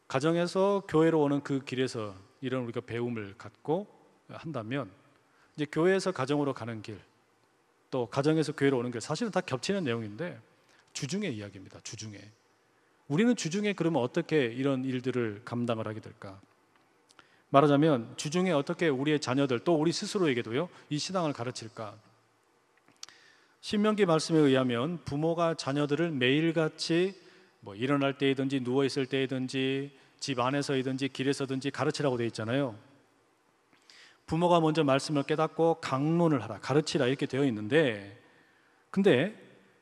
A: 가정에서 교회로 오는 그 길에서 이런 우리가 배움을 갖고 한다면 이제 교회에서 가정으로 가는 길, 또 가정에서 교회로 오는 길, 사실은 다 겹치는 내용인데 주중의 이야기입니다. 주중에 우리는 주중에 그러면 어떻게 이런 일들을 감당을 하게 될까? 말하자면 주중에 어떻게 우리의 자녀들 또 우리 스스로에게도요 이 신앙을 가르칠까? 신명기 말씀에 의하면 부모가 자녀들을 매일같이 뭐 일어날 때이든지 누워 있을 때이든지 집 안에서이든지 길에서든지 가르치라고 되어 있잖아요. 부모가 먼저 말씀을 깨닫고 강론을 하라, 가르치라 이렇게 되어 있는데, 근데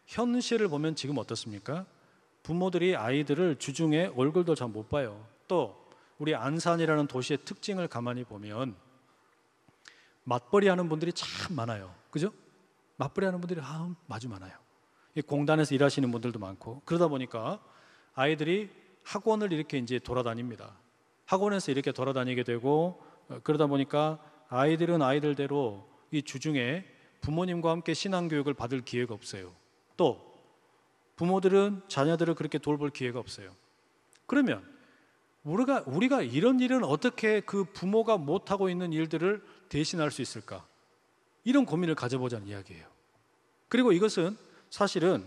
A: 현실을 보면 지금 어떻습니까? 부모들이 아이들을 주중에 얼굴도 잘 못 봐요. 또 우리 안산이라는 도시의 특징을 가만히 보면 맞벌이 하는 분들이 참 많아요. 그죠? 맞벌이 하는 분들이 아주 많아요. 공단에서 일하시는 분들도 많고, 그러다 보니까 아이들이 학원을 이렇게 이제 돌아다닙니다. 학원에서 이렇게 돌아다니게 되고, 그러다 보니까 아이들은 아이들대로 이 주중에 부모님과 함께 신앙교육을 받을 기회가 없어요. 또 부모들은 자녀들을 그렇게 돌볼 기회가 없어요. 그러면 우리가 이런 일은 어떻게 그 부모가 못하고 있는 일들을 대신할 수 있을까? 이런 고민을 가져보자는 이야기예요. 그리고 이것은 사실은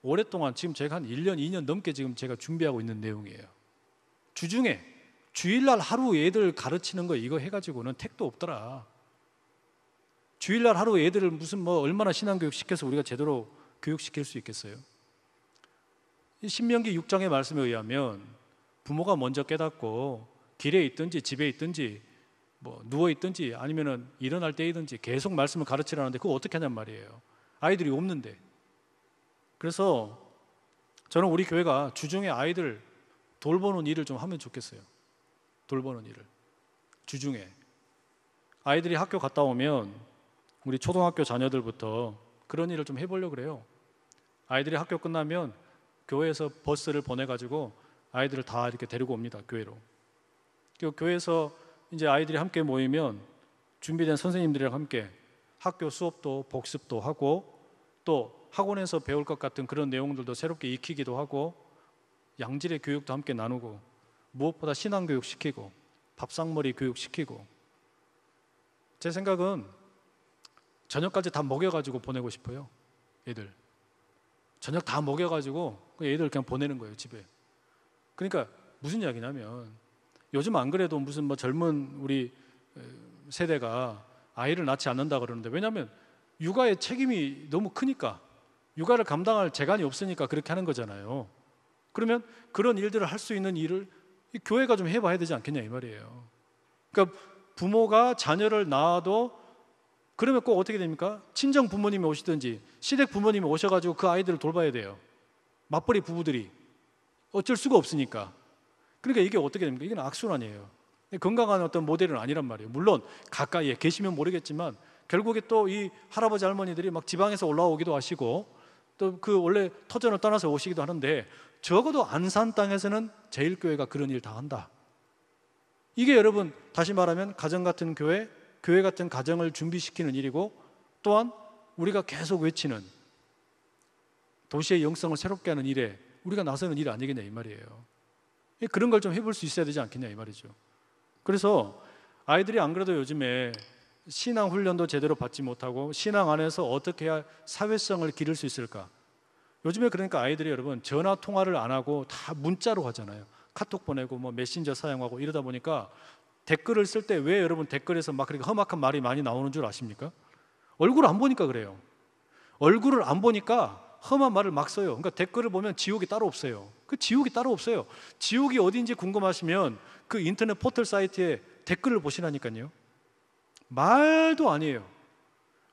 A: 오랫동안 지금 제가 한 1년, 2년 넘게 지금 제가 준비하고 있는 내용이에요. 주중에 주일날 하루 애들 가르치는 거 이거 해가지고는 택도 없더라. 주일날 하루 애들을 무슨 뭐 얼마나 신앙교육 시켜서 우리가 제대로 교육시킬 수 있겠어요? 신명기 6장의 말씀에 의하면 부모가 먼저 깨닫고 길에 있든지 집에 있든지 뭐 누워 있든지 아니면은 일어날 때이든지 계속 말씀을 가르치라는데 그거 어떻게 하냔 말이에요. 아이들이 없는데. 그래서 저는 우리 교회가 주중에 아이들 돌보는 일을 좀 하면 좋겠어요. 돌보는 일을 주중에 아이들이 학교 갔다 오면 우리 초등학교 자녀들부터 그런 일을 좀 해보려고 그래요. 아이들이 학교 끝나면 교회에서 버스를 보내가지고 아이들을 다 이렇게 데리고 옵니다. 교회로. 교회에서 이제 아이들이 함께 모이면 준비된 선생님들이랑 함께 학교 수업도 복습도 하고 또 학원에서 배울 것 같은 그런 내용들도 새롭게 익히기도 하고 양질의 교육도 함께 나누고 무엇보다 신앙교육 시키고 밥상머리 교육 시키고 제 생각은 저녁까지 다 먹여가지고 보내고 싶어요. 애들 저녁 다 먹여가지고 애들 그냥 보내는 거예요. 집에. 그러니까 무슨 이야기냐면 요즘 안 그래도 무슨 뭐 젊은 우리 세대가 아이를 낳지 않는다 그러는데 왜냐하면 육아의 책임이 너무 크니까 육아를 감당할 재간이 없으니까 그렇게 하는 거잖아요. 그러면 그런 일들을 할 수 있는 일을 이 교회가 좀 해봐야 되지 않겠냐 이 말이에요. 그러니까 부모가 자녀를 낳아도 그러면 꼭 어떻게 됩니까? 친정 부모님이 오시든지 시댁 부모님이 오셔가지고 그 아이들을 돌봐야 돼요. 맞벌이 부부들이 어쩔 수가 없으니까. 그러니까 이게 어떻게 됩니까? 이건 악순환이에요. 건강한 어떤 모델은 아니란 말이에요. 물론 가까이에 계시면 모르겠지만 결국에 또 이 할아버지 할머니들이 막 지방에서 올라오기도 하시고 또 그 원래 터전을 떠나서 오시기도 하는데 적어도 안산 땅에서는 제일교회가 그런 일 다 한다. 이게 여러분 다시 말하면 가정 같은 교회, 교회 같은 가정을 준비시키는 일이고 또한 우리가 계속 외치는 도시의 영성을 새롭게 하는 일에 우리가 나서는 일 아니겠냐 이 말이에요. 그런 걸 좀 해볼 수 있어야 되지 않겠냐 이 말이죠. 그래서 아이들이 안 그래도 요즘에 신앙 훈련도 제대로 받지 못하고 신앙 안에서 어떻게 해야 사회성을 기를 수 있을까? 요즘에 그러니까 아이들이 여러분 전화 통화를 안 하고 다 문자로 하잖아요. 카톡 보내고 뭐 메신저 사용하고 이러다 보니까 댓글을 쓸 때 왜 여러분 댓글에서 막 그렇게 험악한 말이 많이 나오는 줄 아십니까? 얼굴을 안 보니까 그래요. 얼굴을 안 보니까 험한 말을 막 써요. 그러니까 댓글을 보면 지옥이 따로 없어요. 그 지옥이 따로 없어요. 지옥이 어디인지 궁금하시면 그 인터넷 포털 사이트에 댓글을 보시라니까요. 말도 아니에요.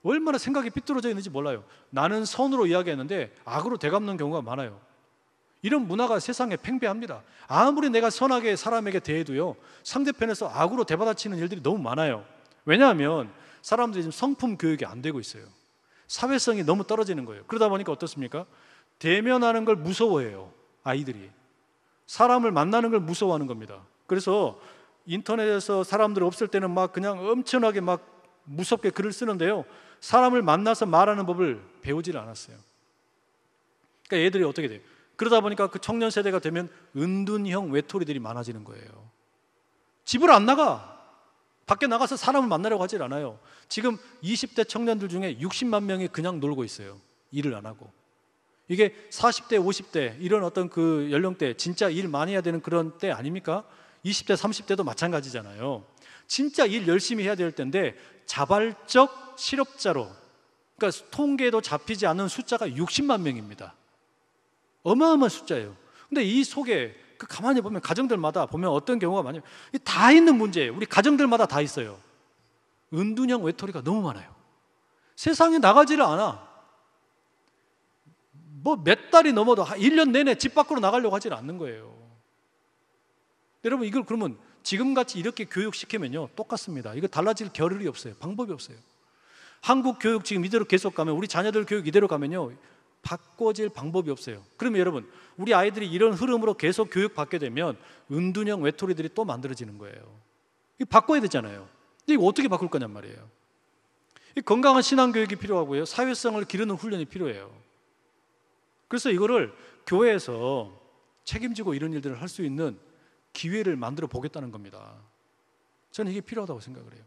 A: 얼마나 생각이 삐뚤어져 있는지 몰라요. 나는 선으로 이야기했는데 악으로 되갚는 경우가 많아요. 이런 문화가 세상에 팽배합니다. 아무리 내가 선하게 사람에게 대해도요 상대편에서 악으로 대받아치는 일들이 너무 많아요. 왜냐하면 사람들이 지금 성품 교육이 안 되고 있어요. 사회성이 너무 떨어지는 거예요. 그러다 보니까 어떻습니까? 대면하는 걸 무서워해요. 아이들이 사람을 만나는 걸 무서워하는 겁니다. 그래서 인터넷에서 사람들 없을 때는 막 그냥 엄청나게 막 무섭게 글을 쓰는데요 사람을 만나서 말하는 법을 배우질 않았어요. 그러니까 애들이 어떻게 돼요? 그러다 보니까 그 청년 세대가 되면 은둔형 외톨이들이 많아지는 거예요. 집을 안 나가. 밖에 나가서 사람을 만나려고 하질 않아요. 지금 20대 청년들 중에 60만 명이 그냥 놀고 있어요. 일을 안 하고. 이게 40대, 50대 이런 어떤 그 연령대 진짜 일 많이 해야 되는 그런 때 아닙니까? 20대, 30대도 마찬가지잖아요. 진짜 일 열심히 해야 될 때인데 자발적 실업자로 그러니까 통계에도 잡히지 않는 숫자가 60만 명입니다. 어마어마한 숫자예요. 근데 이 속에 그 가만히 보면 가정들마다 보면 어떤 경우가 많아요. 다 있는 문제예요. 우리 가정들마다 다 있어요. 은둔형 외톨이가 너무 많아요. 세상에 나가지를 않아. 뭐 몇 달이 넘어도 1년 내내 집 밖으로 나가려고 하질 않는 거예요. 여러분 이걸 그러면 지금같이 이렇게 교육시키면요 똑같습니다. 이거 달라질 겨를이 없어요. 방법이 없어요. 한국 교육 지금 이대로 계속 가면 우리 자녀들 교육 이대로 가면요 바꿔질 방법이 없어요. 그러면 여러분 우리 아이들이 이런 흐름으로 계속 교육받게 되면 은둔형 외톨이들이 또 만들어지는 거예요. 이거 바꿔야 되잖아요. 근데 이거 어떻게 바꿀 거냔 말이에요. 건강한 신앙교육이 필요하고요 사회성을 기르는 훈련이 필요해요. 그래서 이거를 교회에서 책임지고 이런 일들을 할 수 있는 기회를 만들어 보겠다는 겁니다. 저는 이게 필요하다고 생각을 해요.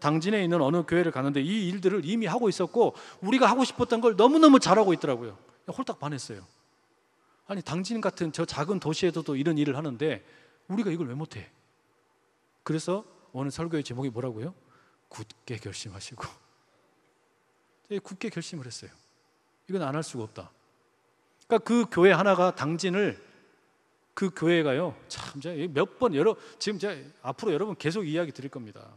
A: 당진에 있는 어느 교회를 갔는데 이 일들을 이미 하고 있었고 우리가 하고 싶었던 걸 너무너무 잘하고 있더라고요. 홀딱 반했어요. 아니 당진 같은 저 작은 도시에서도 이런 일을 하는데 우리가 이걸 왜 못해? 그래서 오늘 설교의 제목이 뭐라고요? 굳게 결심하시고. 굳게 결심을 했어요. 이건 안 할 수가 없다. 그러니까 그 교회 하나가 당진을 그 교회가요, 참 제가 몇 번 지금 제가 앞으로 여러분 계속 이야기 드릴 겁니다.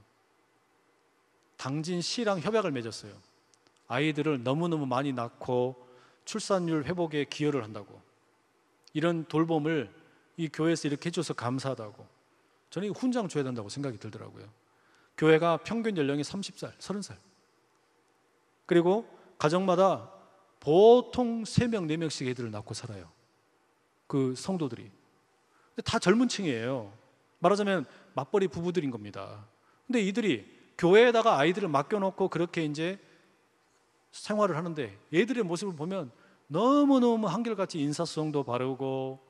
A: 당진시랑 협약을 맺었어요. 아이들을 너무너무 많이 낳고 출산율 회복에 기여를 한다고, 이런 돌봄을 이 교회에서 이렇게 해줘서 감사하다고. 저는 이 훈장 줘야 된다고 생각이 들더라고요. 교회가 평균 연령이 30살, 30살. 그리고 가정마다 보통 3명, 4명씩 애들을 낳고 살아요. 그 성도들이. 근데 다 젊은 층이에요. 말하자면 맞벌이 부부들인 겁니다. 근데 이들이 교회에다가 아이들을 맡겨놓고 그렇게 이제 생활을 하는데, 애들의 모습을 보면 너무너무 한결같이 인사성도 바르고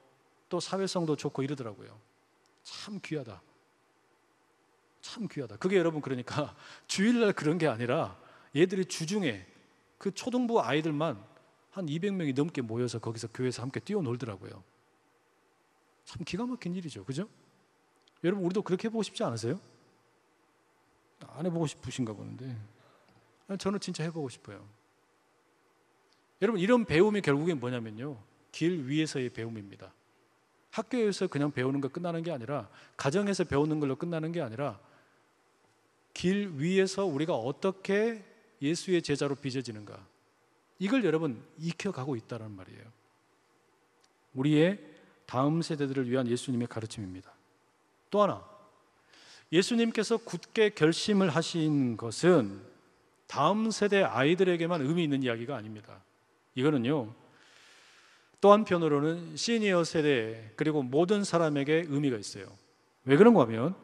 A: 또 사회성도 좋고 이러더라고요. 참 귀하다. 참 귀하다. 그게 여러분, 그러니까 주일날 그런 게 아니라 얘들이 주중에 그 초등부 아이들만 한 200명이 넘게 모여서 거기서 교회에서 함께 뛰어놀더라고요. 참 기가 막힌 일이죠. 그죠? 여러분, 우리도 그렇게 해보고 싶지 않으세요? 안 해보고 싶으신가 보는데 저는 진짜 해보고 싶어요. 여러분, 이런 배움이 결국엔 뭐냐면요, 길 위에서의 배움입니다. 학교에서 그냥 배우는 거 끝나는 게 아니라, 가정에서 배우는 걸로 끝나는 게 아니라, 길 위에서 우리가 어떻게 예수의 제자로 빚어지는가, 이걸 여러분 익혀가고 있다는 말이에요. 우리의 다음 세대들을 위한 예수님의 가르침입니다. 또 하나, 예수님께서 굳게 결심을 하신 것은 다음 세대 아이들에게만 의미 있는 이야기가 아닙니다. 이거는요, 또 한편으로는 시니어 세대 그리고 모든 사람에게 의미가 있어요. 왜 그런가 하면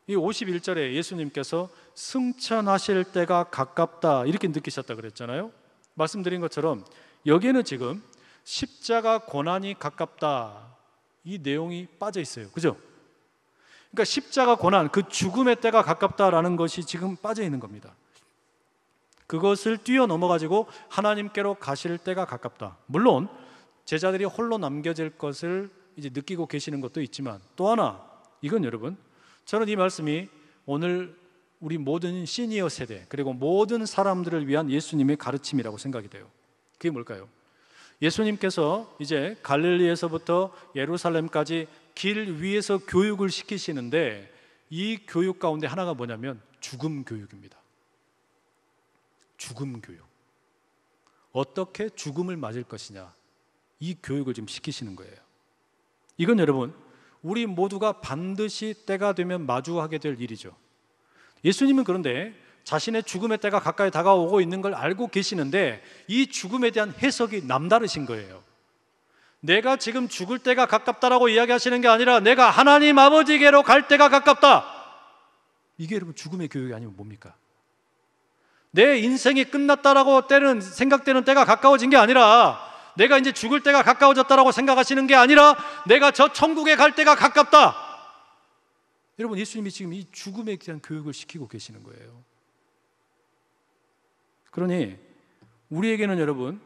A: 이 51절에 예수님께서 승천하실 때가 가깝다 이렇게 느끼셨다 그랬잖아요. 말씀드린 것처럼 여기에는 지금 십자가 고난이 가깝다 이 내용이 빠져 있어요. 그죠? 그러니까 십자가 고난, 그 죽음의 때가 가깝다라는 것이 지금 빠져 있는 겁니다. 그것을 뛰어넘어가지고 하나님께로 가실 때가 가깝다. 물론 제자들이 홀로 남겨질 것을 이제 느끼고 계시는 것도 있지만, 또 하나, 이건 여러분, 저는 이 말씀이 오늘 우리 모든 시니어 세대 그리고 모든 사람들을 위한 예수님의 가르침이라고 생각이 돼요. 그게 뭘까요? 예수님께서 이제 갈릴리에서부터 예루살렘까지 길 위에서 교육을 시키시는데, 이 교육 가운데 하나가 뭐냐면 죽음 교육입니다. 죽음 교육. 어떻게 죽음을 맞을 것이냐, 이 교육을 지금 시키시는 거예요. 이건 여러분, 우리 모두가 반드시 때가 되면 마주하게 될 일이죠. 예수님은 그런데 자신의 죽음의 때가 가까이 다가오고 있는 걸 알고 계시는데, 이 죽음에 대한 해석이 남다르신 거예요. 내가 지금 죽을 때가 가깝다라고 이야기하시는 게 아니라, 내가 하나님 아버지께로 갈 때가 가깝다. 이게 여러분 죽음의 교육이 아니면 뭡니까? 내 인생이 끝났다라고 생각되는 때가 가까워진 게 아니라, 내가 이제 죽을 때가 가까워졌다라고 생각하시는 게 아니라, 내가 저 천국에 갈 때가 가깝다. 여러분, 예수님이 지금 이 죽음에 대한 교육을 시키고 계시는 거예요. 그러니 우리에게는 여러분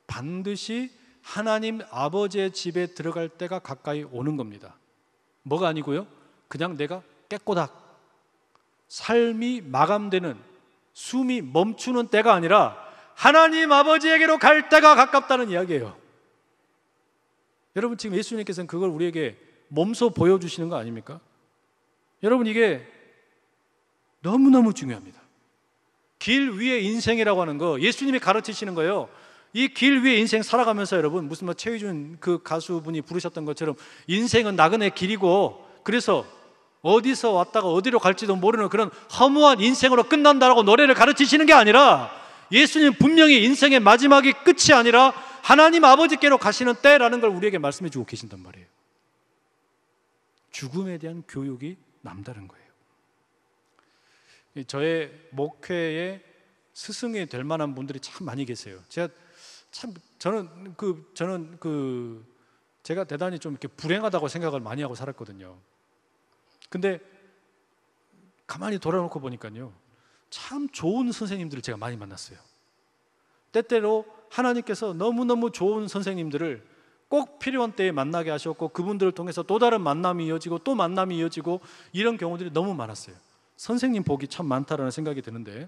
A: 반드시 하나님 아버지의 집에 들어갈 때가 가까이 오는 겁니다. 뭐가 아니고요, 그냥 내가 깨꼬닥 삶이 마감되는, 숨이 멈추는 때가 아니라 하나님 아버지에게로 갈 때가 가깝다는 이야기예요. 여러분, 지금 예수님께서는 그걸 우리에게 몸소 보여주시는 거 아닙니까? 여러분, 이게 너무너무 중요합니다. 길 위의 인생이라고 하는 거 예수님이 가르치시는 거예요. 이 길 위의 인생 살아가면서 여러분, 무슨 뭐 최희준 그 가수분이 부르셨던 것처럼 인생은 나그네 길이고, 그래서 어디서 왔다가 어디로 갈지도 모르는 그런 허무한 인생으로 끝난다라고 노래를 가르치시는 게 아니라, 예수님 분명히 인생의 마지막이 끝이 아니라 하나님 아버지께로 가시는 때라는 걸 우리에게 말씀해 주고 계신단 말이에요. 죽음에 대한 교육이 남다른 거예요. 저의 목회에 스승이 될 만한 분들이 참 많이 계세요. 제가 대단히 좀 이렇게 불행하다고 생각을 많이 하고 살았거든요. 근데 가만히 돌아놓고 보니까요, 참 좋은 선생님들을 제가 많이 만났어요. 때때로 하나님께서 너무너무 좋은 선생님들을 꼭 필요한 때에 만나게 하셨고, 그분들을 통해서 또 다른 만남이 이어지고 또 만남이 이어지고, 이런 경우들이 너무 많았어요. 선생님 복이 참 많다라는 생각이 드는데,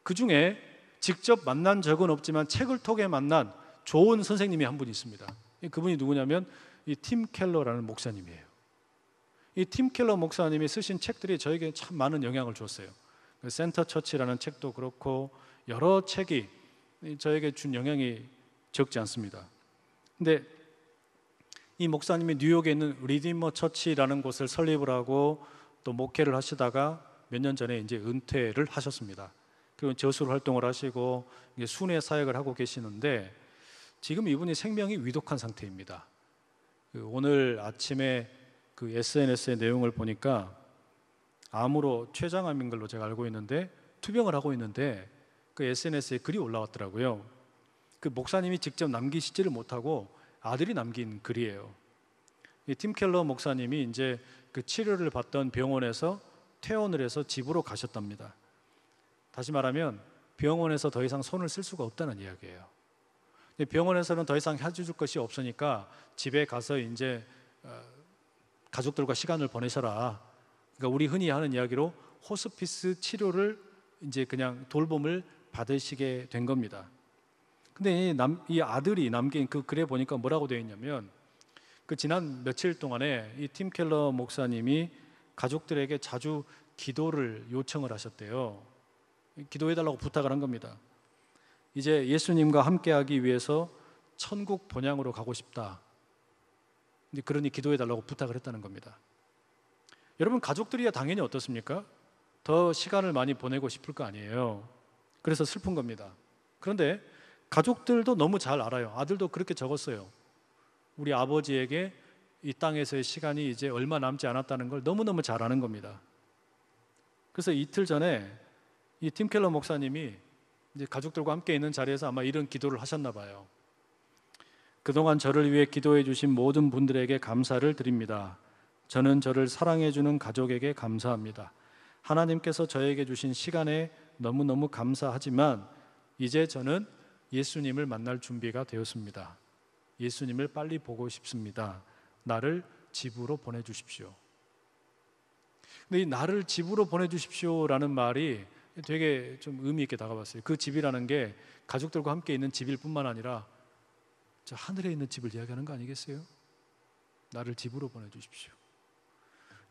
A: 그 중에 직접 만난 적은 없지만 책을 통해 만난 좋은 선생님이 한 분이 있습니다. 그분이 누구냐면 이 팀 켈러라는 목사님이에요. 이 팀 켈러 목사님이 쓰신 책들이 저에게 참 많은 영향을 줬어요. 센터 처치라는 책도 그렇고 여러 책이 저에게 준 영향이 적지 않습니다. 근데 이 목사님이 뉴욕에 있는 리디머 처치라는 곳을 설립을 하고 또 목회를 하시다가 몇 년 전에 이제 은퇴를 하셨습니다. 그리고 저술 활동을 하시고 순회 사역을 하고 계시는데 지금 이분이 생명이 위독한 상태입니다. 오늘 아침에 그 SNS의 내용을 보니까 암으로 췌장암인 걸로 제가 알고 있는데 투병을 하고 있는데 그 SNS에 글이 올라왔더라고요. 그 목사님이 직접 남기시지를 못하고 아들이 남긴 글이에요. 이 팀 켈러 목사님이 이제 그 치료를 받던 병원에서 퇴원을 해서 집으로 가셨답니다. 다시 말하면 병원에서 더 이상 손을 쓸 수가 없다는 이야기예요. 병원에서는 더 이상 해줄 것이 없으니까 집에 가서 이제 가족들과 시간을 보내셔라. 그러니까 우리 흔히 하는 이야기로 호스피스 치료를 이제 그냥 돌봄을 받으시게 된 겁니다. 근데 이 아들이 남긴 그 글에 보니까 뭐라고 되어 있냐면 그 지난 며칠 동안에 이 팀 켈러 목사님이 가족들에게 자주 기도를 요청을 하셨대요. 기도해달라고 부탁을 한 겁니다. 이제 예수님과 함께하기 위해서 천국 본향으로 가고 싶다. 그러니 기도해달라고 부탁을 했다는 겁니다. 여러분, 가족들이야 당연히 어떻습니까? 더 시간을 많이 보내고 싶을 거 아니에요. 그래서 슬픈 겁니다. 그런데 가족들도 너무 잘 알아요. 아들도 그렇게 적었어요. 우리 아버지에게 이 땅에서의 시간이 이제 얼마 남지 않았다는 걸 너무너무 잘 아는 겁니다. 그래서 이틀 전에 이 팀 켈러 목사님이 이제 가족들과 함께 있는 자리에서 아마 이런 기도를 하셨나 봐요. 그동안 저를 위해 기도해 주신 모든 분들에게 감사를 드립니다. 저는 저를 사랑해 주는 가족에게 감사합니다. 하나님께서 저에게 주신 시간에 너무너무 감사하지만 이제 저는 예수님을 만날 준비가 되었습니다. 예수님을 빨리 보고 싶습니다. 나를 집으로 보내주십시오. 근데 이 나를 집으로 보내주십시오라는 말이 되게 좀 의미 있게 다가왔어요. 그 집이라는 게 가족들과 함께 있는 집일 뿐만 아니라 저 하늘에 있는 집을 이야기하는 거 아니겠어요? 나를 집으로 보내주십시오.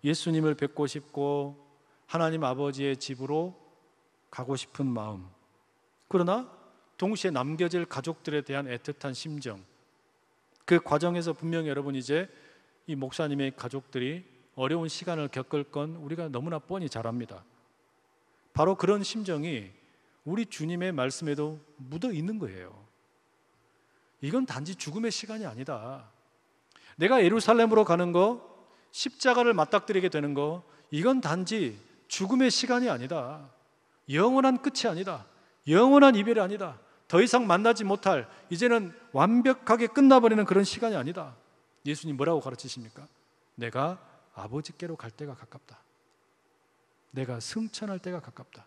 A: 예수님을 뵙고 싶고 하나님 아버지의 집으로 가고 싶은 마음, 그러나 동시에 남겨질 가족들에 대한 애틋한 심정, 그 과정에서 분명히 여러분 이제 이 목사님의 가족들이 어려운 시간을 겪을 건 우리가 너무나 뻔히 잘 압니다. 바로 그런 심정이 우리 주님의 말씀에도 묻어 있는 거예요. 이건 단지 죽음의 시간이 아니다. 내가 예루살렘으로 가는 거, 십자가를 맞닥뜨리게 되는 거, 이건 단지 죽음의 시간이 아니다. 영원한 끝이 아니다. 영원한 이별이 아니다. 더 이상 만나지 못할, 이제는 완벽하게 끝나버리는 그런 시간이 아니다. 예수님 뭐라고 가르치십니까? 내가 아버지께로 갈 때가 가깝다. 내가 승천할 때가 가깝다.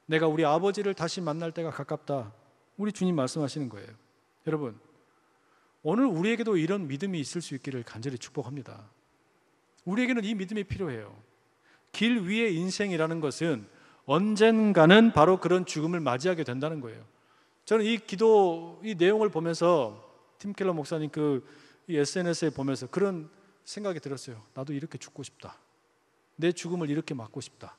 A: 내가 우리 아버지를 다시 만날 때가 가깝다. 우리 주님 말씀하시는 거예요. 여러분, 오늘 우리에게도 이런 믿음이 있을 수 있기를 간절히 축복합니다. 우리에게는 이 믿음이 필요해요. 길 위의 인생이라는 것은 언젠가는 바로 그런 죽음을 맞이하게 된다는 거예요. 저는 이 내용을 보면서 팀 켈러 목사님 이 SNS에 보면서 그런 생각이 들었어요. 나도 이렇게 죽고 싶다. 내 죽음을 이렇게 맞고 싶다.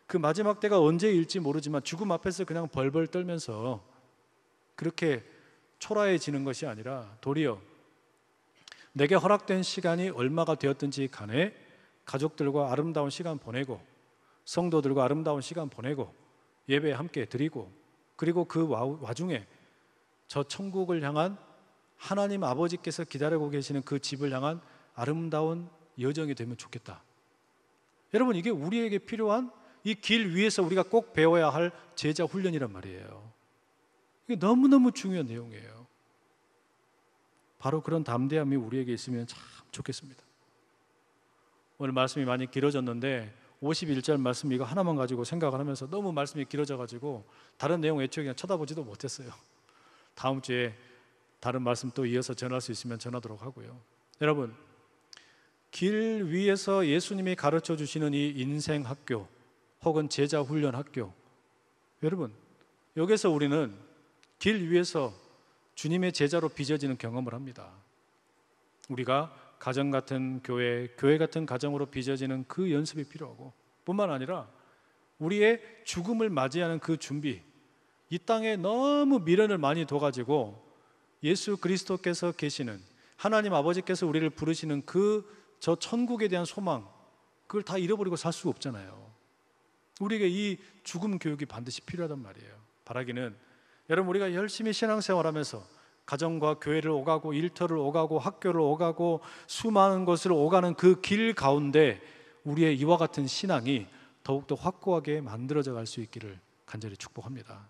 A: 그 마지막 때가 언제일지 모르지만 죽음 앞에서 그냥 벌벌 떨면서 그렇게 초라해지는 것이 아니라 도리어 내게 허락된 시간이 얼마가 되었든지 간에 가족들과 아름다운 시간 보내고 성도들과 아름다운 시간 보내고 예배 함께 드리고 그리고 그 와중에 저 천국을 향한 하나님 아버지께서 기다리고 계시는 그 집을 향한 아름다운 여정이 되면 좋겠다. 여러분, 이게 우리에게 필요한 이 길 위에서 우리가 꼭 배워야 할 제자 훈련이란 말이에요. 이게 너무너무 중요한 내용이에요. 바로 그런 담대함이 우리에게 있으면 참 좋겠습니다. 오늘 말씀이 많이 길어졌는데 51절 말씀 이거 하나만 가지고 생각을 하면서 너무 말씀이 길어져가지고 다른 내용 애초에 그냥 쳐다보지도 못했어요. 다음 주에 다른 말씀 또 이어서 전할 수 있으면 전하도록 하고요. 여러분, 길 위에서 예수님이 가르쳐 주시는 이 인생 학교 혹은 제자 훈련 학교, 여러분 여기서 우리는 길 위에서 주님의 제자로 빚어지는 경험을 합니다. 우리가 가정 같은 교회, 교회 같은 가정으로 빚어지는 그 연습이 필요하고, 뿐만 아니라 우리의 죽음을 맞이하는 그 준비, 이 땅에 너무 미련을 많이 둬가지고 예수 그리스도께서 계시는, 하나님 아버지께서 우리를 부르시는 저 천국에 대한 소망, 그걸 다 잃어버리고 살 수가 없잖아요. 우리에게 이 죽음 교육이 반드시 필요하단 말이에요. 바라기는 여러분, 우리가 열심히 신앙생활하면서 가정과 교회를 오가고 일터를 오가고 학교를 오가고 수많은 곳을 오가는 그 길 가운데 우리의 이와 같은 신앙이 더욱더 확고하게 만들어져 갈 수 있기를 간절히 축복합니다.